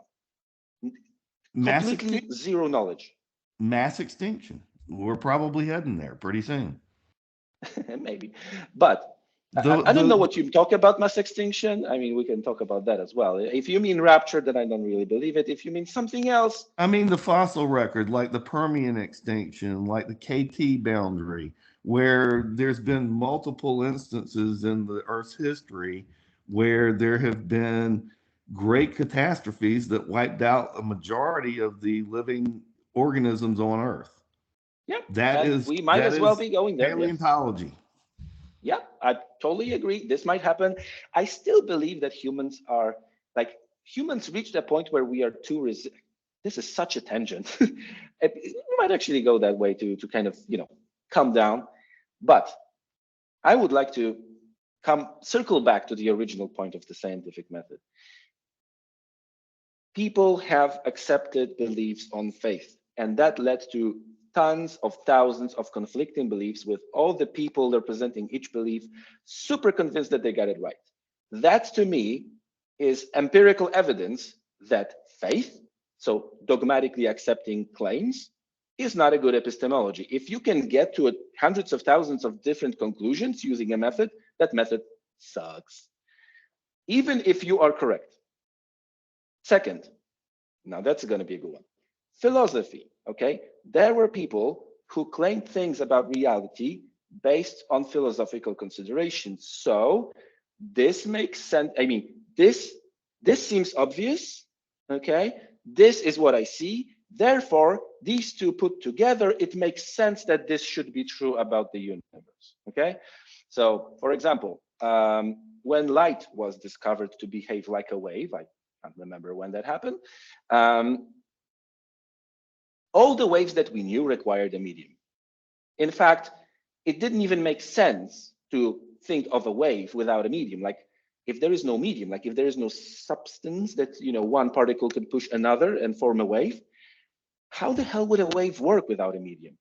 Mass Completely extinction. zero knowledge. Mass extinction. We're probably heading there pretty soon. Maybe. But The I don't know the what you talk about mass extinction. I mean, we can talk about that as well. If you mean rapture, then I don't really believe it. If you mean something else, I mean, the fossil record, like the Permian extinction, like the KT boundary, where there's been multiple instances in the Earth's history where there have been great catastrophes that wiped out a majority of the living organisms on Earth. yeah, That and is we might that as well is be going there. Yes. paleontology. Yeah, I totally agree. This might happen. I still believe that humans are, like, humans reached a point where we are too this is such a tangent. We might actually go that way to kind of, come down. But I would like to come circle back to the original point of the scientific method. People have accepted beliefs on faith, and that led to tons of thousands of conflicting beliefs, with all the people representing each belief super convinced that they got it right. That, to me, is empirical evidence that faith, so dogmatically accepting claims, is not a good epistemology. If you can get to hundreds of thousands of different conclusions using a method, that method sucks, even if you are correct. Second, now that's going to be a good one. Philosophy, okay? There were people who claimed things about reality based on philosophical considerations. So this makes sense. I mean, this seems obvious, okay? This is what I see. Therefore, these two put together, it makes sense that this should be true about the universe, okay? So, for example, when light was discovered to behave like a wave, I can't remember when that happened. All the waves that we knew required a medium. In fact, it didn't even make sense to think of a wave without a medium. Like, if there is no medium, like if there is no substance that, one particle could push another and form a wave, how the hell would a wave work without a medium?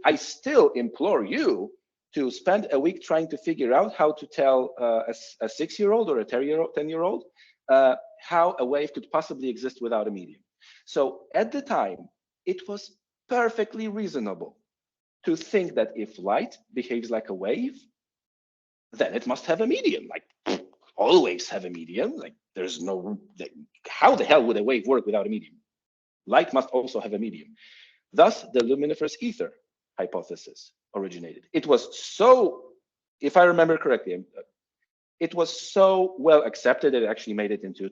I still implore you to spend a week trying to figure out how to tell a 6-year-old or a 10-year-old how a wave could possibly exist without a medium. So at the time, it was perfectly reasonable to think that if light behaves like a wave, then it must have a medium. Like, all waves have a medium. Like, there's no, how the hell would a wave work without a medium? Light must also have a medium. Thus, the luminiferous ether hypothesis originated. It was so, if I remember correctly, it was so well accepted that it actually made it into,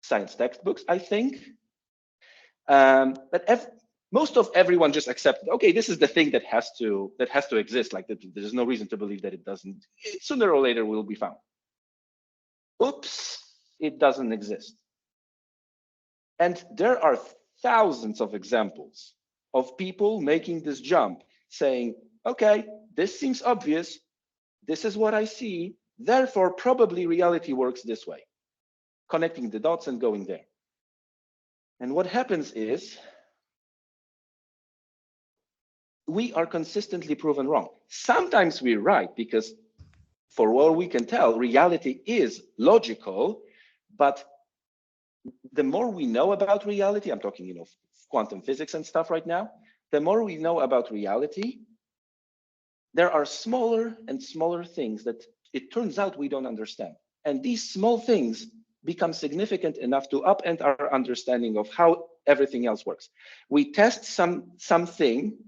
science textbooks, I think. But most of everyone just accepted, okay, this is the thing that has to exist. Like, there's no reason to believe that it doesn't. Sooner or later will be found. Oops, it doesn't exist. And there are thousands of examples of people making this jump, saying, okay, this seems obvious. This is what I see. Therefore, probably reality works this way. connecting the dots and going there. And what happens is we are consistently proven wrong. Sometimes we're right because for what we can tell, reality is logical, but the more we know about reality, I'm talking, quantum physics and stuff right now, the more we know about reality, there are smaller and smaller things that it turns out we don't understand. And these small things become significant enough to upend our understanding of how everything else works. We test something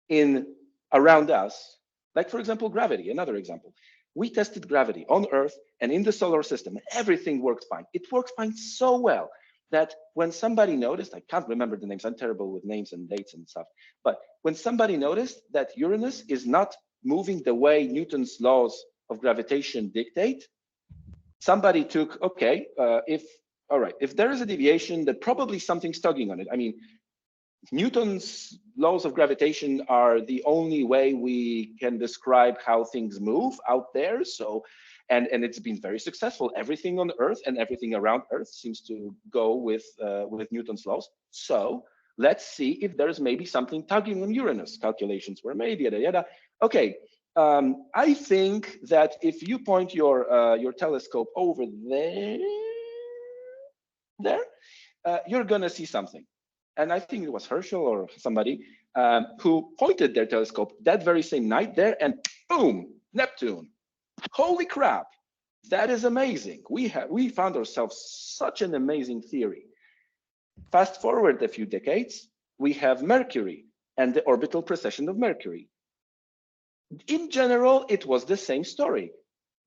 in around us, like for example, gravity, another example. We tested gravity on Earth and in the solar system. Everything worked fine. It worked fine so well that when somebody noticed, I can't remember the names, I'm terrible with names and dates and stuff, but when somebody noticed that Uranus is not moving the way Newton's laws of gravitation dictate, somebody took, okay, if there is a deviation, then probably something's tugging on it. I mean, Newton's laws of gravitation are the only way we can describe how things move out there. So, and it's been very successful. Everything on Earth and everything around Earth seems to go with Newton's laws. So let's see if there's maybe something tugging on Uranus. Calculations were made, yada yada. Okay, I think that if you point your telescope over there, you're gonna see something. And I think it was Herschel or somebody who pointed their telescope that very same night there, and boom, Neptune. Holy crap, that is amazing. We found ourselves such an amazing theory. Fast forward a few decades, we have Mercury and the orbital precession of Mercury. In general, it was the same story.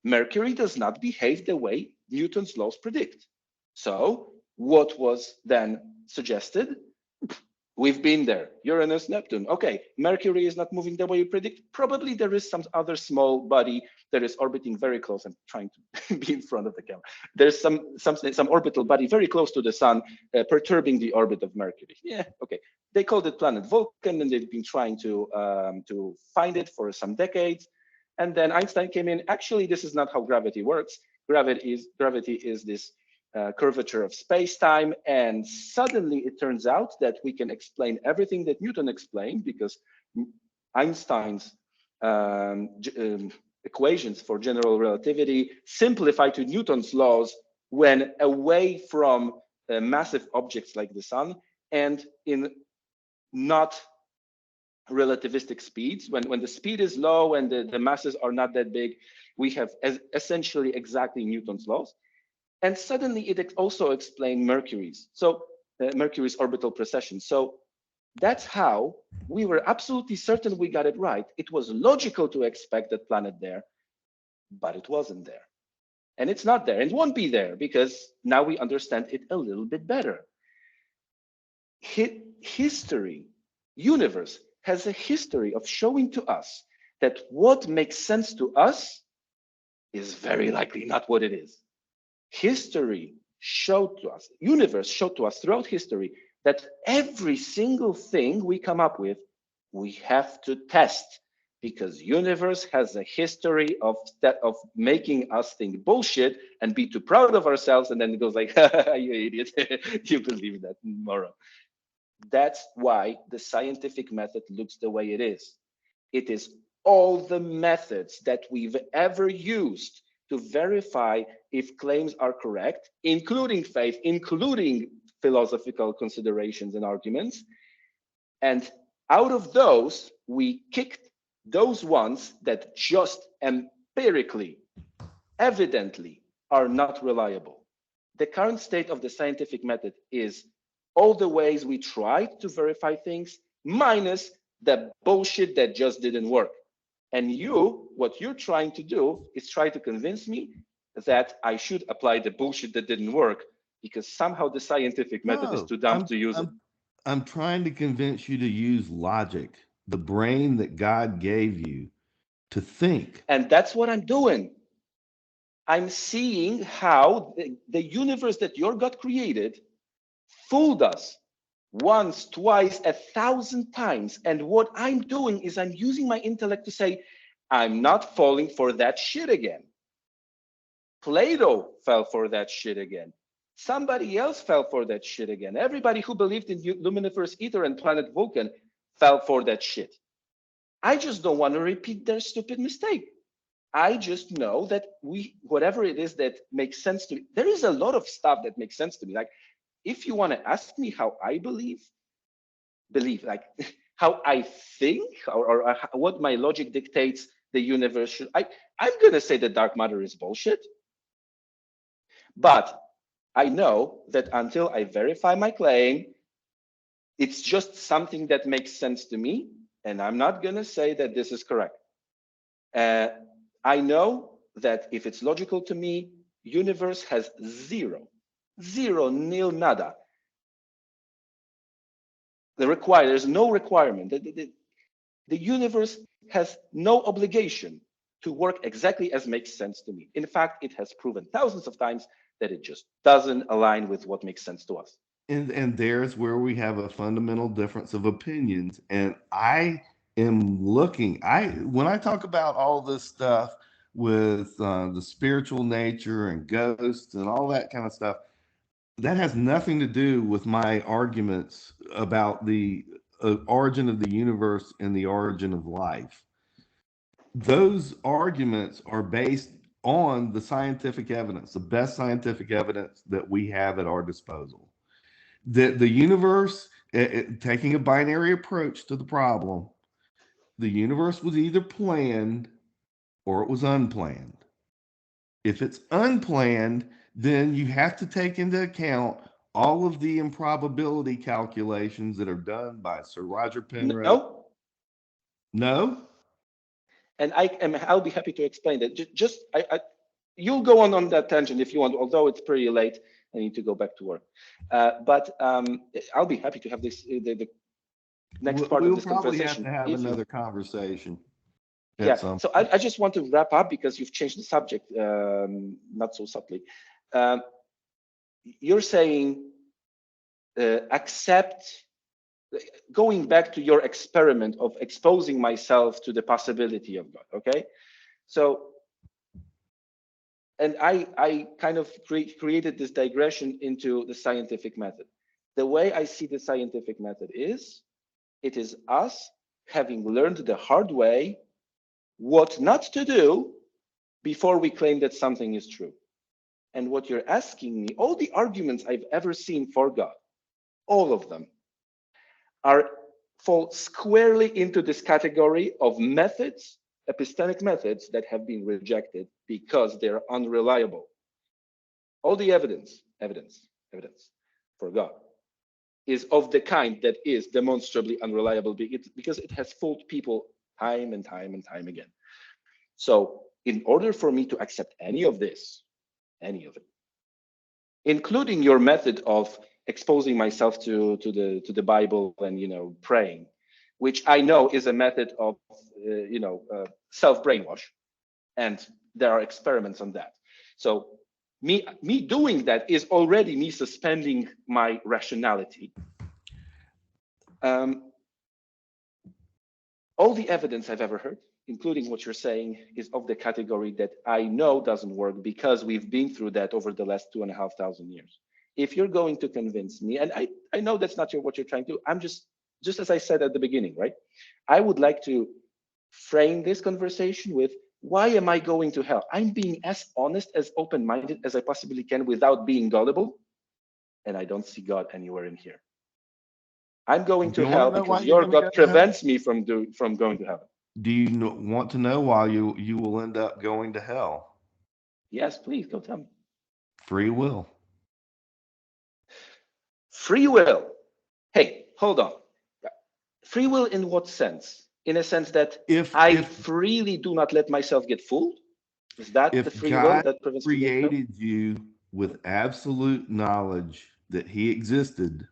Mercury does not behave the way Newton's laws predict. So what was then suggested? We've been there, Uranus, Neptune. Okay, Mercury is not moving the way you predict. Probably there is some other small body that is orbiting very close. I'm trying to be in front of the camera. There's some orbital body very close to the sun, perturbing the orbit of Mercury. Yeah, okay. They called it planet Vulcan, and they've been trying to find it for some decades. And then Einstein came in. Actually, this is not how gravity works. Gravity is this curvature of space-time, and suddenly it turns out that we can explain everything that Newton explained because Einstein's equations for general relativity simplify to Newton's laws when away from massive objects like the sun and in not relativistic speeds. When the speed is low and the masses are not that big, we have essentially exactly Newton's laws. And suddenly it also explained Mercury's orbital precession. So that's how we were absolutely certain we got it right. It was logical to expect that planet there, but it wasn't there. And it's not there and won't be there because now we understand it a little bit better. History, universe has a history of showing to us that what makes sense to us is very likely not what it is. History showed to us, universe showed to us throughout history that every single thing we come up with, we have to test because universe has a history of making us think bullshit and be too proud of ourselves. And then it goes like, you idiot, you believe that tomorrow. That's why the scientific method looks the way it is. It is all the methods that we've ever used to verify if claims are correct, including faith, including philosophical considerations and arguments. And out of those, we kicked those ones that just empirically, evidently are not reliable. The current state of the scientific method is all the ways we tried to verify things, minus the bullshit that just didn't work. And what you're trying to do is try to convince me that I should apply the bullshit that didn't work because somehow the scientific method is too dumb to use it. I'm trying to convince you to use logic, the brain that God gave you to think. And that's what I'm doing. I'm seeing how the universe that your God created fooled us once, twice, 1,000 times. And what I'm doing is I'm using my intellect to say, I'm not falling for that shit again. Plato fell for that shit again. Somebody else fell for that shit again. Everybody who believed in luminiferous ether and planet Vulcan fell for that shit. I just don't want to repeat their stupid mistake. I just know that whatever it is that makes sense to me, there is a lot of stuff that makes sense to me. Like, if you want to ask me how I believe, like how I think, or what my logic dictates the universe should, I'm going to say that dark matter is bullshit. But I know that until I verify my claim, it's just something that makes sense to me. And I'm not going to say that this is correct. I know that if it's logical to me, universe has zero, nil, nada. There's no requirement. The universe has no obligation to work exactly as makes sense to me. In fact, it has proven thousands of times that it just doesn't align with what makes sense to us. And there's where we have a fundamental difference of opinions. And I am looking, when I talk about all this stuff with the spiritual nature and ghosts and all that kind of stuff, that has nothing to do with my arguments about the origin of the universe and the origin of life. Those arguments are based on the scientific evidence, the best scientific evidence that we have at our disposal. The universe, taking a binary approach to the problem, the universe was either planned or it was unplanned. If it's unplanned, then you have to take into account all of the improbability calculations that are done by Sir Roger Penrose. No. No? And I'll be happy to explain that. You'll go on that tangent if you want, although it's pretty late. I need to go back to work. But I'll be happy to have the next part of this conversation. We'll probably have to have another conversation. Yeah, so I just want to wrap up because you've changed the subject, not so subtly. You're saying accept, going back to your experiment of exposing myself to the possibility of God, okay? So, and I kind of created this digression into the scientific method. The way I see the scientific method is, it is us having learned the hard way what not to do before we claim that something is true. And what you're asking me, all the arguments I've ever seen for God, all of them fall squarely into this category of methods, epistemic methods that have been rejected because they're unreliable. All the evidence for God is of the kind that is demonstrably unreliable because it has fooled people time and time and time again. So in order for me to accept any of this, any of it, including your method of exposing myself to the Bible and praying, which I know is a method of self-brainwash, and there are experiments on that. So me doing that is already me suspending my rationality. All the evidence I've ever heard, including what you're saying, is of the category that I know doesn't work because we've been through that over the last 2,500 years. If you're going to convince me, and I know that's not what you're trying to do, I'm just as I said at the beginning, right? I would like to frame this conversation with, why am I going to hell? I'm being as honest, as open-minded as I possibly can without being gullible, and I don't see God anywhere in here. I'm going to hell because your God prevents me from going to heaven. Do you want to know why you will end up going to hell? Yes, please, go tell me. Free will. Free will. Hey, hold on. Free will in what sense? In a sense that if I freely do not let myself get fooled? Is that the free will that prevents me? If God created you with absolute knowledge that he existed,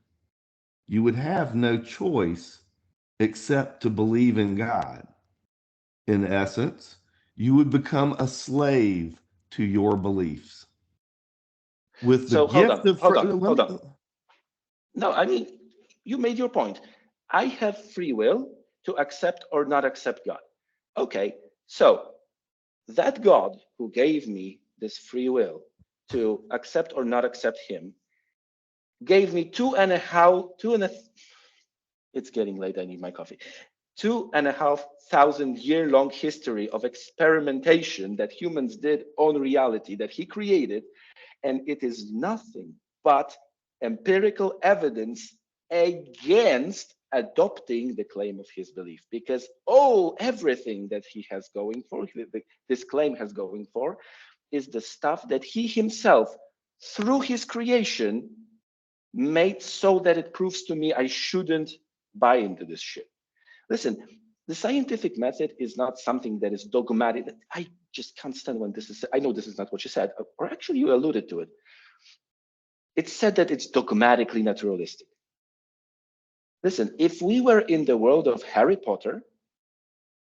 you would have no choice except to believe in God. In essence, you would become a slave to your beliefs. With the gift of hold on. No, I mean, you made your point. I have free will to accept or not accept God. Okay, so that God who gave me this free will to accept or not accept him, gave me it's getting late, I need my coffee. 2,500 year long history of experimentation that humans did on reality that he created. And it is nothing but empirical evidence against adopting the claim of his belief, because everything that he has going for, this claim has going for, is the stuff that he himself, through his creation, made so that it proves to me I shouldn't buy into this shit. Listen, the scientific method is not something that is dogmatic. I just can't stand when this is, I know this is not what you said, or actually you alluded to it. It's said that it's dogmatically naturalistic. Listen, if we were in the world of Harry Potter,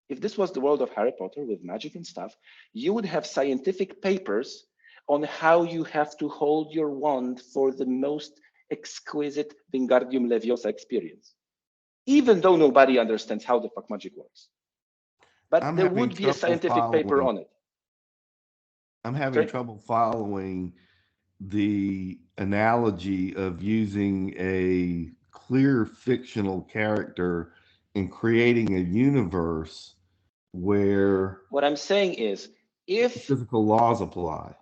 if this was the world of Harry Potter with magic and stuff, you would have scientific papers on how you have to hold your wand for the most exquisite Wingardium Leviosa experience, even though nobody understands how the fuck magic works. But I'm there having would be a trouble scientific paper following. on it. I'm having Sorry? trouble following the analogy of using a clear fictional character and creating a universe where What I'm saying is, if physical laws apply.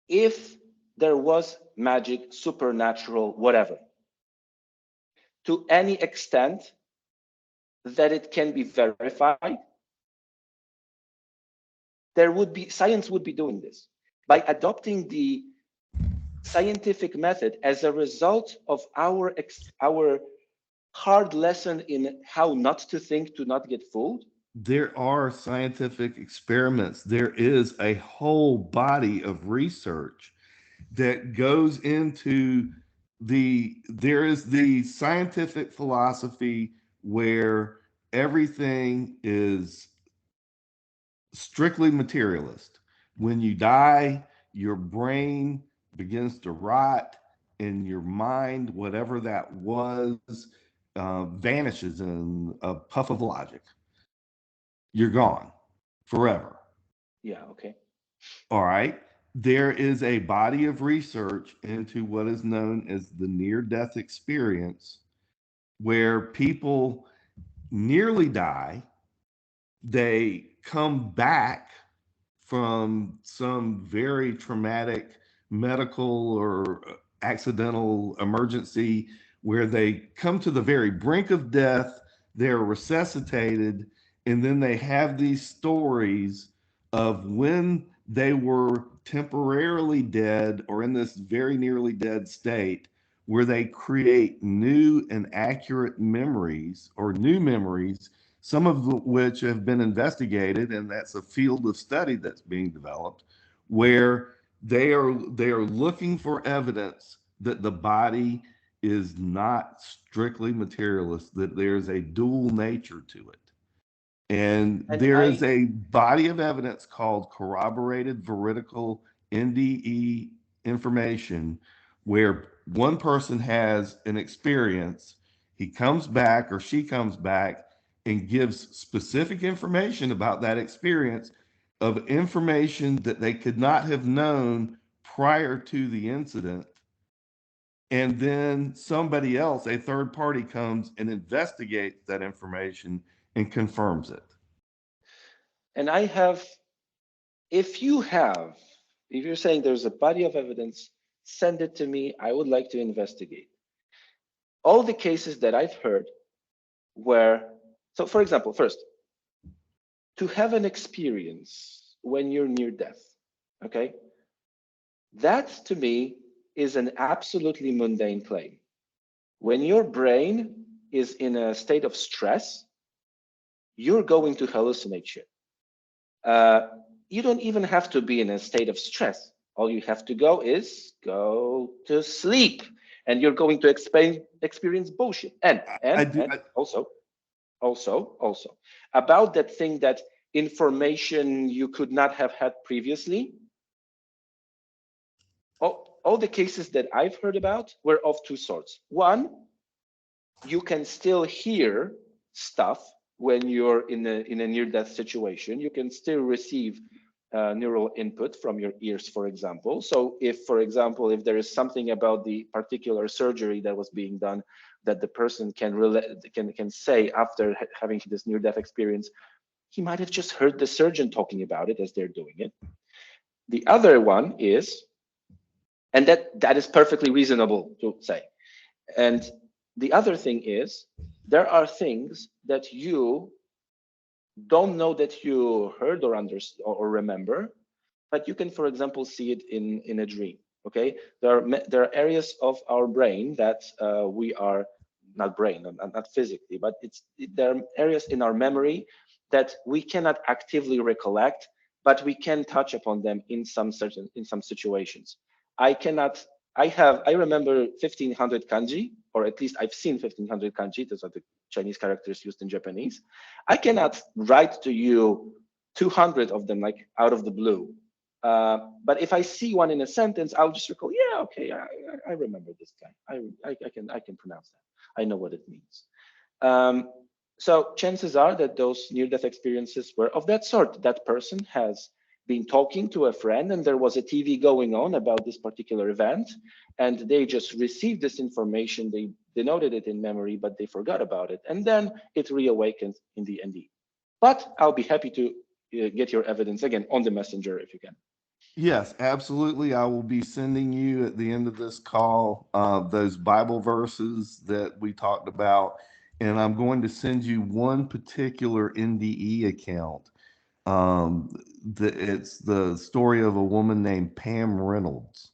if there was magic, supernatural, whatever, to any extent that it can be verified, science would be doing this by adopting the scientific method as a result of our hard lesson in how not to think, to not get fooled. There are scientific experiments. There is a whole body of research that goes into there is the scientific philosophy where everything is strictly materialist. When you die, your brain begins to rot, and your mind, whatever that was, vanishes in a puff of logic. You're gone forever. Yeah, okay. All right. There is a body of research into what is known as the near death experience, where people nearly die, they come back from some very traumatic medical or accidental emergency where they come to the very brink of death, they're resuscitated, and then they have these stories of when they were temporarily dead or in this very nearly dead state, where they create new and accurate memories or new memories, some of which have been investigated, and that's a field of study that's being developed, where they are looking for evidence that the body is not strictly materialist, that there's a dual nature to it. And And there is I a body of evidence called corroborated veridical NDE information, where one person has an experience, he comes back or she comes back and gives specific information about that experience, of information that they could not have known prior to the incident. And then somebody else, a third party, comes and investigates that information and confirms it. and I have if you have if you're saying there's a body of evidence, send it to me. I would like to investigate all the cases that I've heard where, so for example, first, to have an experience when you're near death, okay, that to me is an absolutely mundane claim. When your brain is in a state of stress, you're going to hallucinate shit. Uh, you don't even have to be in a state of stress. All you have to go to sleep, and you're going to experience bullshit. And I and do. and also about that thing, that information you could not have had previously. All the cases that I've heard about were of two sorts. One, you can still hear stuff when you're in a near death situation. You can still receive neural input from your ears, for example. So if, for example, if there is something about the particular surgery that was being done that the person can say after having this near-death experience, he might have just heard the surgeon talking about it as they're doing it. The other one is, and that is perfectly reasonable to say. And the other thing is, there are things that you don't know that you heard or understood or remember, but you can, for example, see it in a dream. Okay, there are areas of our brain that we are not brain, not physically, but there are areas in our memory that we cannot actively recollect, but we can touch upon them in some situations. I cannot. I remember 1500 kanji, or at least I've seen 1500 kanji. Those are the Chinese characters used in Japanese. I cannot write to you 200 of them like out of the blue. But if I see one in a sentence, I'll just recall, yeah, okay, I remember this guy. I can pronounce that. I know what it means. Um, so chances are that those near-death experiences were of that sort. That person has been talking to a friend and there was a TV going on about this particular event, and they just received this information. They denoted it in memory, but they forgot about it. And then it reawakened in the ND. But I'll be happy to get your evidence again on the messenger if you can. Yes, absolutely. I will be sending you at the end of this call those Bible verses that we talked about, and I'm going to send you one particular NDE account. It's the story of a woman named Pam Reynolds.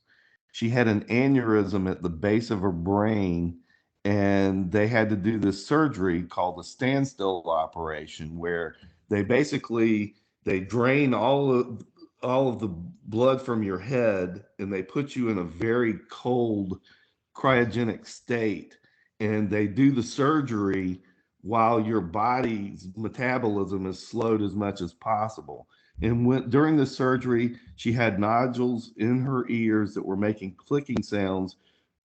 She had an aneurysm at the base of her brain, and they had to do this surgery called the standstill operation, where they basically they drain all of the blood from your head and they put you in a very cold cryogenic state, and they do the surgery while your body's metabolism is slowed as much as possible. And during the surgery, she had nodules in her ears that were making clicking sounds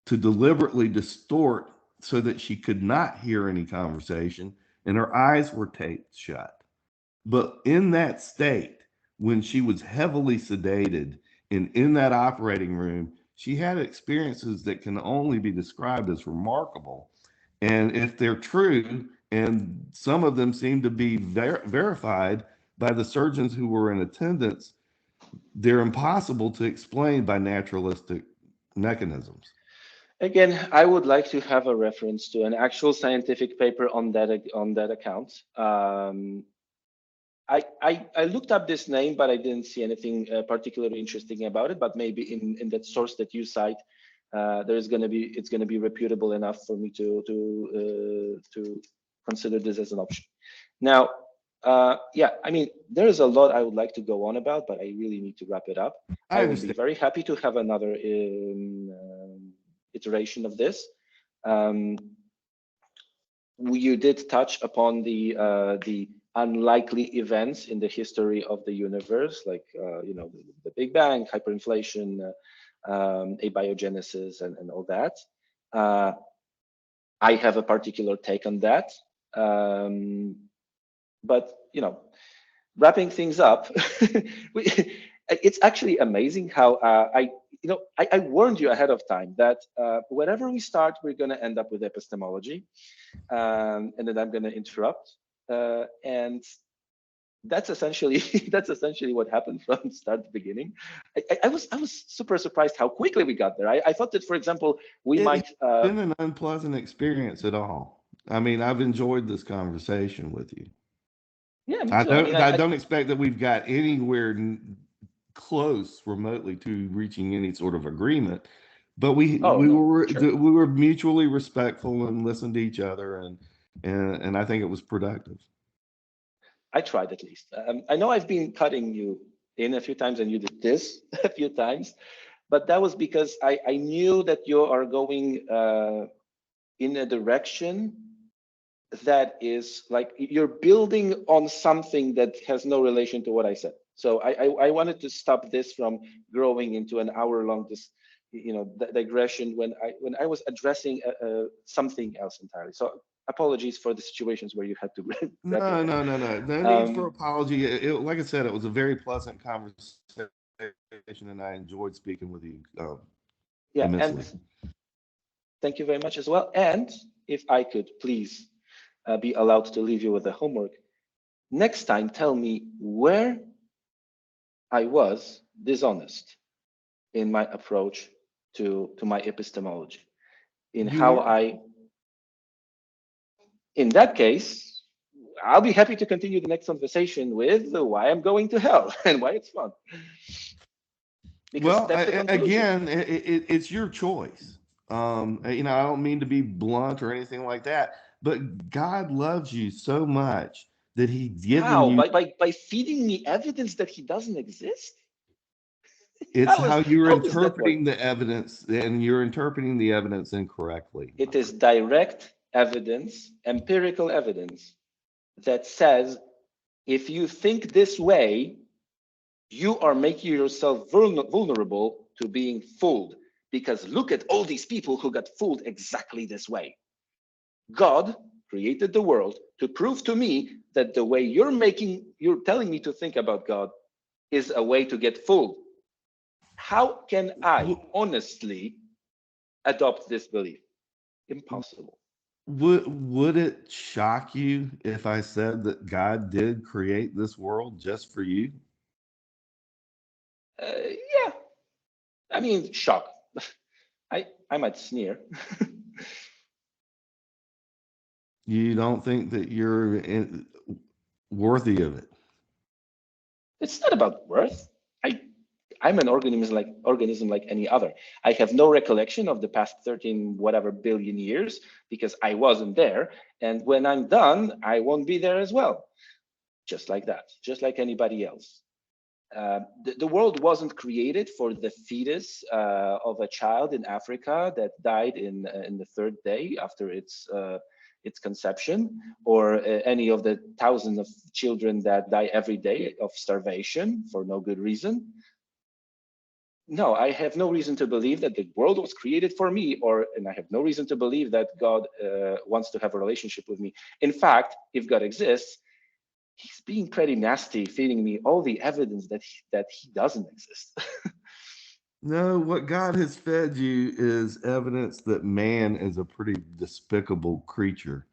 to deliberately distort so that she could not hear any conversation, and her eyes were taped shut. But in that state, when she was heavily sedated and in that operating room, she had experiences that can only be described as remarkable. And if they're true, and some of them seem to be verified by the surgeons who were in attendance, they're impossible to explain by naturalistic mechanisms. Again, I would like to have a reference to an actual scientific paper on that account. I looked up this name, but I didn't see anything particularly interesting about it. But maybe in that source that you cite, it's going to be reputable enough for me to consider this as an option. Now, yeah, I mean, there is a lot I would like to go on about, but I really need to wrap it up. I I will be understand. very happy to have another iteration of this. Um, you did touch upon the unlikely events in the history of the universe, like the Big Bang, hyperinflation, abiogenesis, and all that. Uh, I have a particular take on that, but wrapping things up, it's actually amazing how I warned you ahead of time that whenever we start, we're going to end up with epistemology, and then I'm going to interrupt, and that's essentially that's essentially what happened from start to beginning. I was super surprised how quickly we got there. I thought that, for example, we It has might. been an unpleasant experience at all. I mean, I've enjoyed this conversation with you. Yeah, me I too. I mean, don't I don't expect that we've got anywhere close remotely to reaching any sort of agreement, but oh no, sure. we were mutually respectful and listened to each other, and I think it was productive. I tried at least. I know I've been cutting you in a few times, and you did this a few times, but that was because I knew that you are going in a direction that is like you're building on something that has no relation to what I said. So I wanted to stop this from growing into an hour-long digression when I was addressing something else entirely. So apologies for the situations where you had to grab your No, head. no, no, no. No need for Um, apology. Like I said, it was a very pleasant conversation, and I enjoyed speaking with you yeah, and immensely. thank you very much as well. And if I could please be allowed to leave you with a homework, next time tell me where I was dishonest in my approach to my epistemology, in You how were. I, in that case, I'll be happy to continue the next conversation with why I'm going to hell and why it's fun, because Well, that's the conclusion. again, it's your choice. I don't mean to be blunt or anything like that, but God loves you so much that He's given How? you. By feeding me evidence that he doesn't exist? It's How is how you're how does that work? interpreting the evidence, and you're interpreting the evidence incorrectly, my It is friend. direct evidence, empirical evidence that says if you think this way, you are making yourself vulnerable to being fooled. Because look at all these people who got fooled exactly this way. God created the world to prove to me that the way you're telling me to think about God is a way to get fooled. How can I W- honestly adopt this belief? Impossible. would it shock you if I said that God did create this world just for you? Yeah, I mean, shock. I might sneer. You don't think that worthy of it? It's not about worth. I I'm an organism like any other. I have no recollection of the past 13 whatever billion years because I wasn't there. And when I'm done, I won't be there as well. Just like that, just like anybody else. The world wasn't created for the fetus of a child in Africa that died in the third day after its conception, or any of the thousands of children that die every day of starvation for no good reason. No, I have no reason to believe that the world was created for me, and I have no reason to believe that God wants to have a relationship with me. In fact, if God exists, he's being pretty nasty, feeding me all the evidence that he doesn't exist. No, what God has fed you is evidence that man is a pretty despicable creature.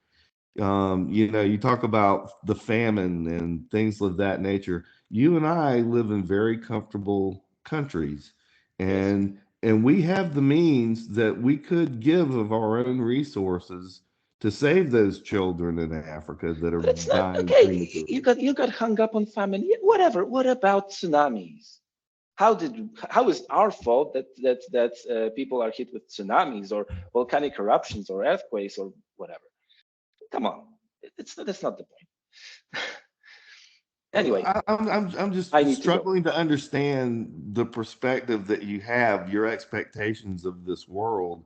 You talk about the famine and things of that nature. You and I live in very comfortable countries, Yes, and we have the means that we could give of our own resources to save those children in Africa that are but it's not dying okay. prematurely. You got hung up on famine. Yeah, whatever. What about tsunamis? How is our fault that people are hit with tsunamis or volcanic eruptions or earthquakes or whatever? Come on, that's not the point. Anyway, I'm I just need to go. struggling to understand the perspective that you have, your expectations of this world.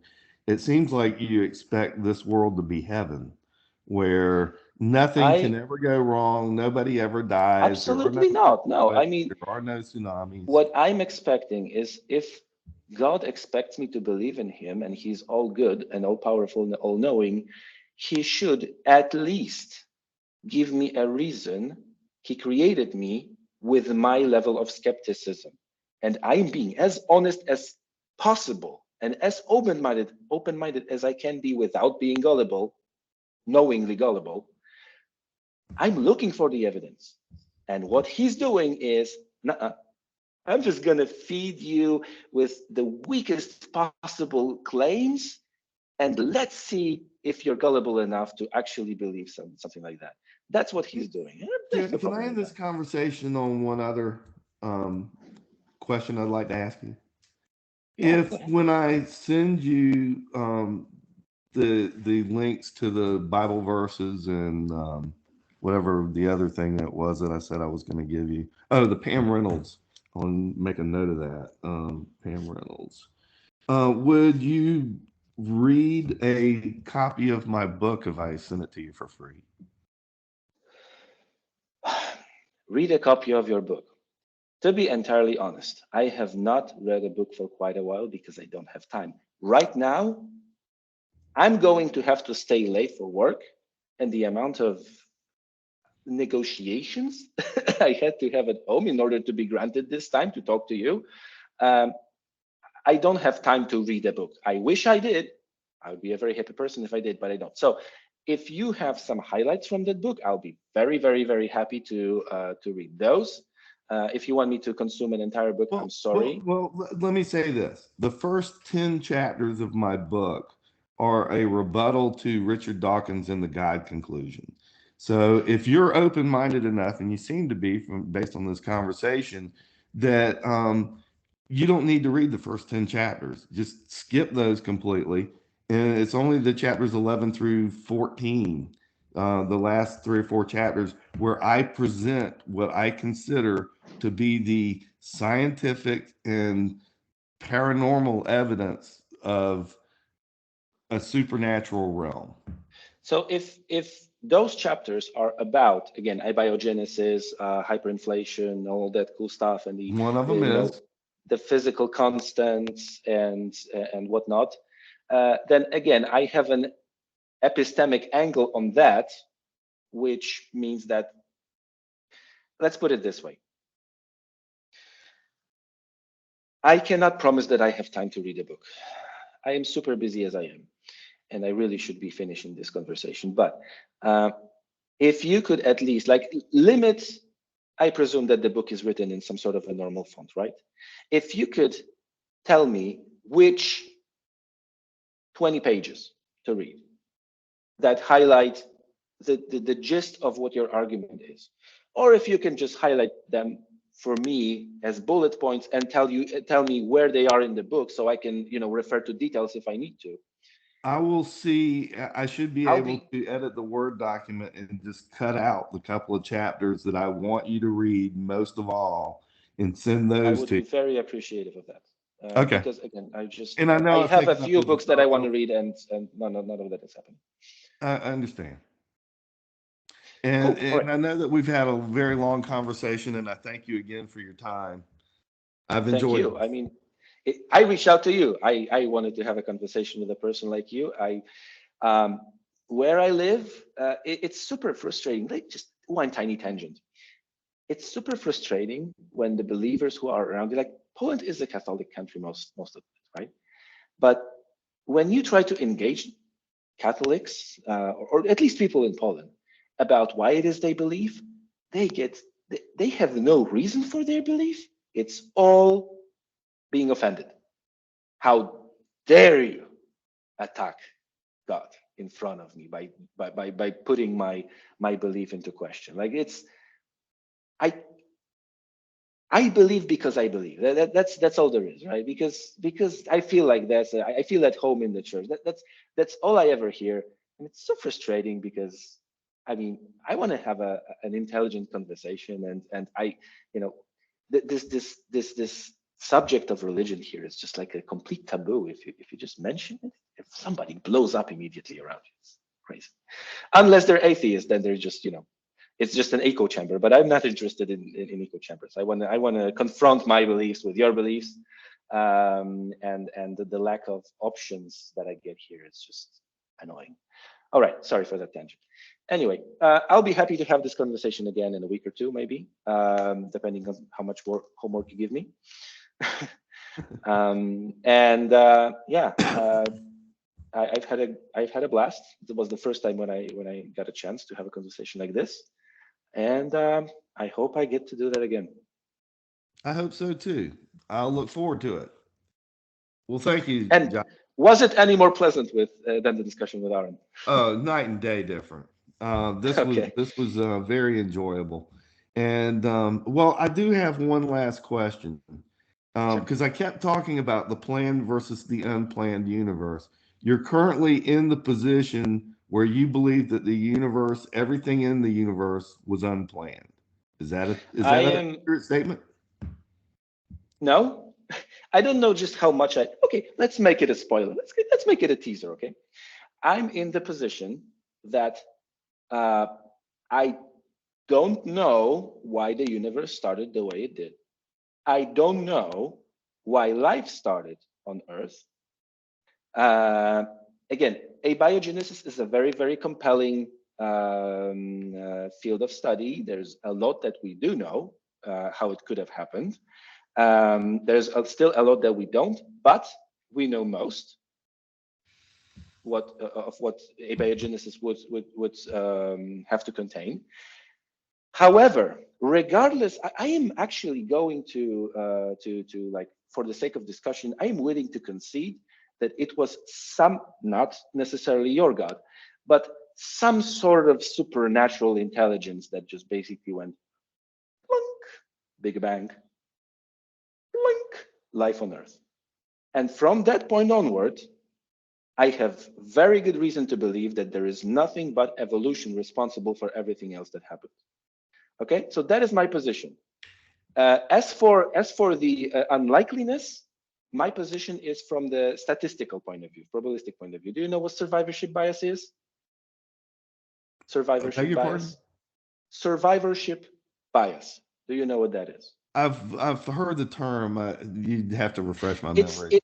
It seems like you expect this world to be heaven, where nothing can I ever go wrong, nobody ever dies, there are no absolutely not. No, I earthquakes, mean, there are no tsunamis. what I'm expecting is if God expects me to believe in him and he's all good and all powerful and all knowing, he should at least give me a reason he created me with my level of skepticism. And I'm being as honest as possible and as open-minded as I can be without being gullible, knowingly gullible. I'm looking for the evidence. And what he's doing is, nuh-uh, I'm just going to feed you with the weakest possible claims, and let's see if you're gullible enough to actually believe something like that. That's what he's doing. I have no Can I problem end with this that. conversation on one other um, question I'd like to ask you? Yeah, go If ahead. when I send you the links to the Bible verses and whatever the other thing that was that I said I was going to give you. Oh, the Pam Reynolds. I'll make a note of that. Pam Reynolds. Would you read a copy of my book if I sent it to you for free? Read a copy of your book. To be entirely honest, I have not read a book for quite a while because I don't have time. Right now, I'm going to have to stay late for work, and the amount of negotiations I had to have at home in order to be granted this time to talk to you. Um, I don't have time to read a book. I wish I did. I would be a very happy person if I did, but I don't. So if you have some highlights from that book, I'll be very, very, very happy to read those. If you want me to consume an entire book, I'm sorry. Let me say this. The first 10 chapters of my book are a rebuttal to Richard Dawkins and the guide conclusion. So if you're open-minded enough, and you seem to be from based on this conversation, that you don't need to read the first 10 chapters. Just skip those completely. And it's only the chapters 11 through 14, the last 3 or 4 chapters, where I present what I consider to be the scientific and paranormal evidence of a supernatural realm. So if those chapters are about, again, abiogenesis, hyperinflation, all that cool stuff, and One of them you know, is, the physical constants and whatnot, then again I have an epistemic angle on that, which means that, let's put it this way. I cannot promise that I have time to read a book. I am super busy as I am, and I really should be finishing this conversation. But if you could at least like limit, I presume that the book is written in some sort of a normal font, right? If you could tell me which 20 pages to read that highlight the gist of what your argument is, or if you can just highlight them for me as bullet points and tell me where they are in the book so I can refer to details if I need to. I will see. I should be I'll able be to edit the Word document and just cut out the couple of chapters that I want you to read most of all and send I those would to be you. very appreciative of that, Okay. because again, And I know I I've have a taken up few a, books that I want to read, and none of that is happening. I understand. Cool. All right. And I know that we've had a very long conversation, and I thank you again for your time. I've Thank enjoyed you. I this. mean, I reached out to you. I wanted to have a conversation with a person like you. Um, where I live, it's super frustrating. Like, just one tiny tangent. It's super frustrating when the believers who are around, like Poland is a Catholic country, most of it, right? But when you try to engage Catholics, or at least people in Poland, about why it is they believe, they get they have no reason for their belief. It's all being offended. How dare you attack God in front of me by putting my belief into question? Like, I I believe because I believe. That's all there is, right? Because I feel like I feel at home in the church. That's all I ever hear, and it's so frustrating because, I mean, I want to have an intelligent conversation, and you know, this subject of religion here is just like a complete taboo. If you just mention it, if somebody blows up immediately around you, it's crazy. Unless they're atheists, then they're just it's just an echo chamber. But I'm not interested in echo chambers. I want to confront my beliefs with your beliefs, and the lack of options that I get here is just annoying. All right, sorry for that tangent. Anyway, I'll be happy to have this conversation again in a week or two, maybe, depending on how much more homework you give me. And yeah, I've had a blast. It was the first time when I got a chance to have a conversation like this, and I hope I get to do that again. I hope so too. I'll look forward to it. Well, thank you, And John. was it any more pleasant with than the discussion with Aaron? Oh, night and day different. This was Okay, this was very enjoyable. And well, I do have one last question sure. because I kept talking about the planned versus the unplanned universe. You're currently in the position where you believe that the universe, everything in the universe, was unplanned. Is I that an am accurate statement? no. I don't know just how much I. Okay, let's make it a spoiler. Let's make it a teaser. Okay, I'm in the position that uh, I don't know why the universe started the way it did. I don't know why life started on Earth. Uh, Again, abiogenesis is a very, very compelling field of study. There's a lot that we do know how it could have happened. There's still a lot that we don't, but we know most of what abiogenesis would have to contain. However, regardless, I am actually going to like, for the sake of discussion, I am willing to concede that it was some, not necessarily your God, but some sort of supernatural intelligence that just basically went blink, Big Bang, blink, life on Earth. And from that point onward, I have very good reason to believe that there is nothing but evolution responsible for everything else that happened. Okay, so that is my position. As for the unlikeliness, my position is from the statistical point of view, probabilistic point of view. Do you know what survivorship bias is? Survivorship bias. Survivorship bias. Do you know what that is? I've heard the term. You'd have to refresh my It's memory.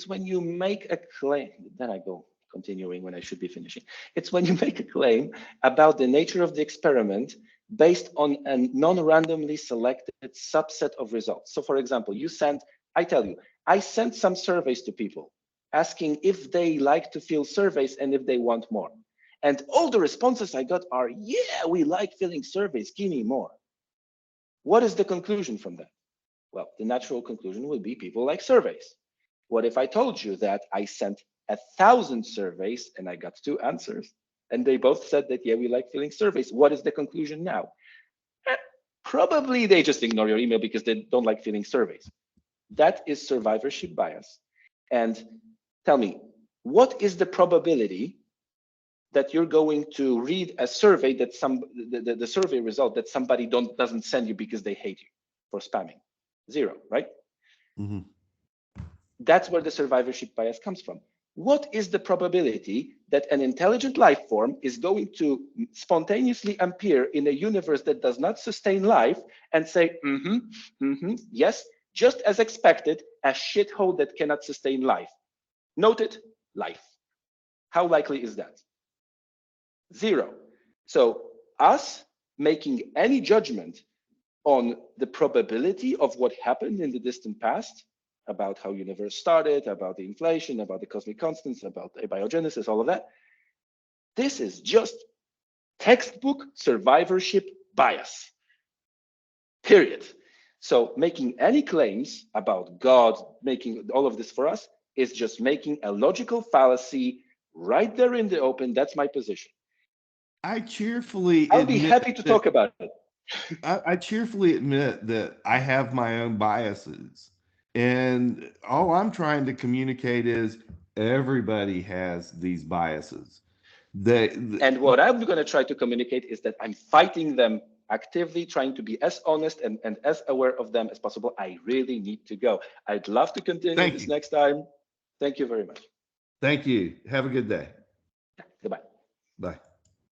when you make a claim. Then I go continuing when I should be finishing. It's when you make a claim about the nature of the experiment based on a non-randomly selected subset of results. So for example, I sent some surveys to people asking if they like to fill surveys and if they want more. And all the responses I got are, yeah, we like filling surveys, give me more. What is the conclusion from that? Well, the natural conclusion would be people like surveys. What if I told you that I sent 1,000 surveys and I got 2 answers and they both said that, yeah, we like filling surveys? What is the conclusion now? Probably they just ignore your email because they don't like filling surveys. That is survivorship bias. And tell me, what is the probability that you're going to read a survey that the survey result that somebody doesn't send you because they hate you for spamming? 0, right? Mm-hmm. That's where the survivorship bias comes from. What is the probability that an intelligent life form is going to spontaneously appear in a universe that does not sustain life and say, yes, just as expected, a shithole that cannot sustain life? Noted, life. How likely is that? 0. So us making any judgment on the probability of what happened in the distant past, about how universe started, about the inflation, about the cosmic constants, about abiogenesis, all of that, this is just textbook survivorship bias, period. So making any claims about God making all of this for us is just making a logical fallacy right there in the open. That's my position. I cheerfully I'll be admit happy to talk about it. I cheerfully admit that I have my own biases. And all I'm trying to communicate is everybody has these biases. And what I'm going to try to communicate is that I'm fighting them actively, trying to be as honest and as aware of them as possible. I really need to go. I'd love to continue this next time. Thank you very much. Thank you. Have a good day. Goodbye. Bye.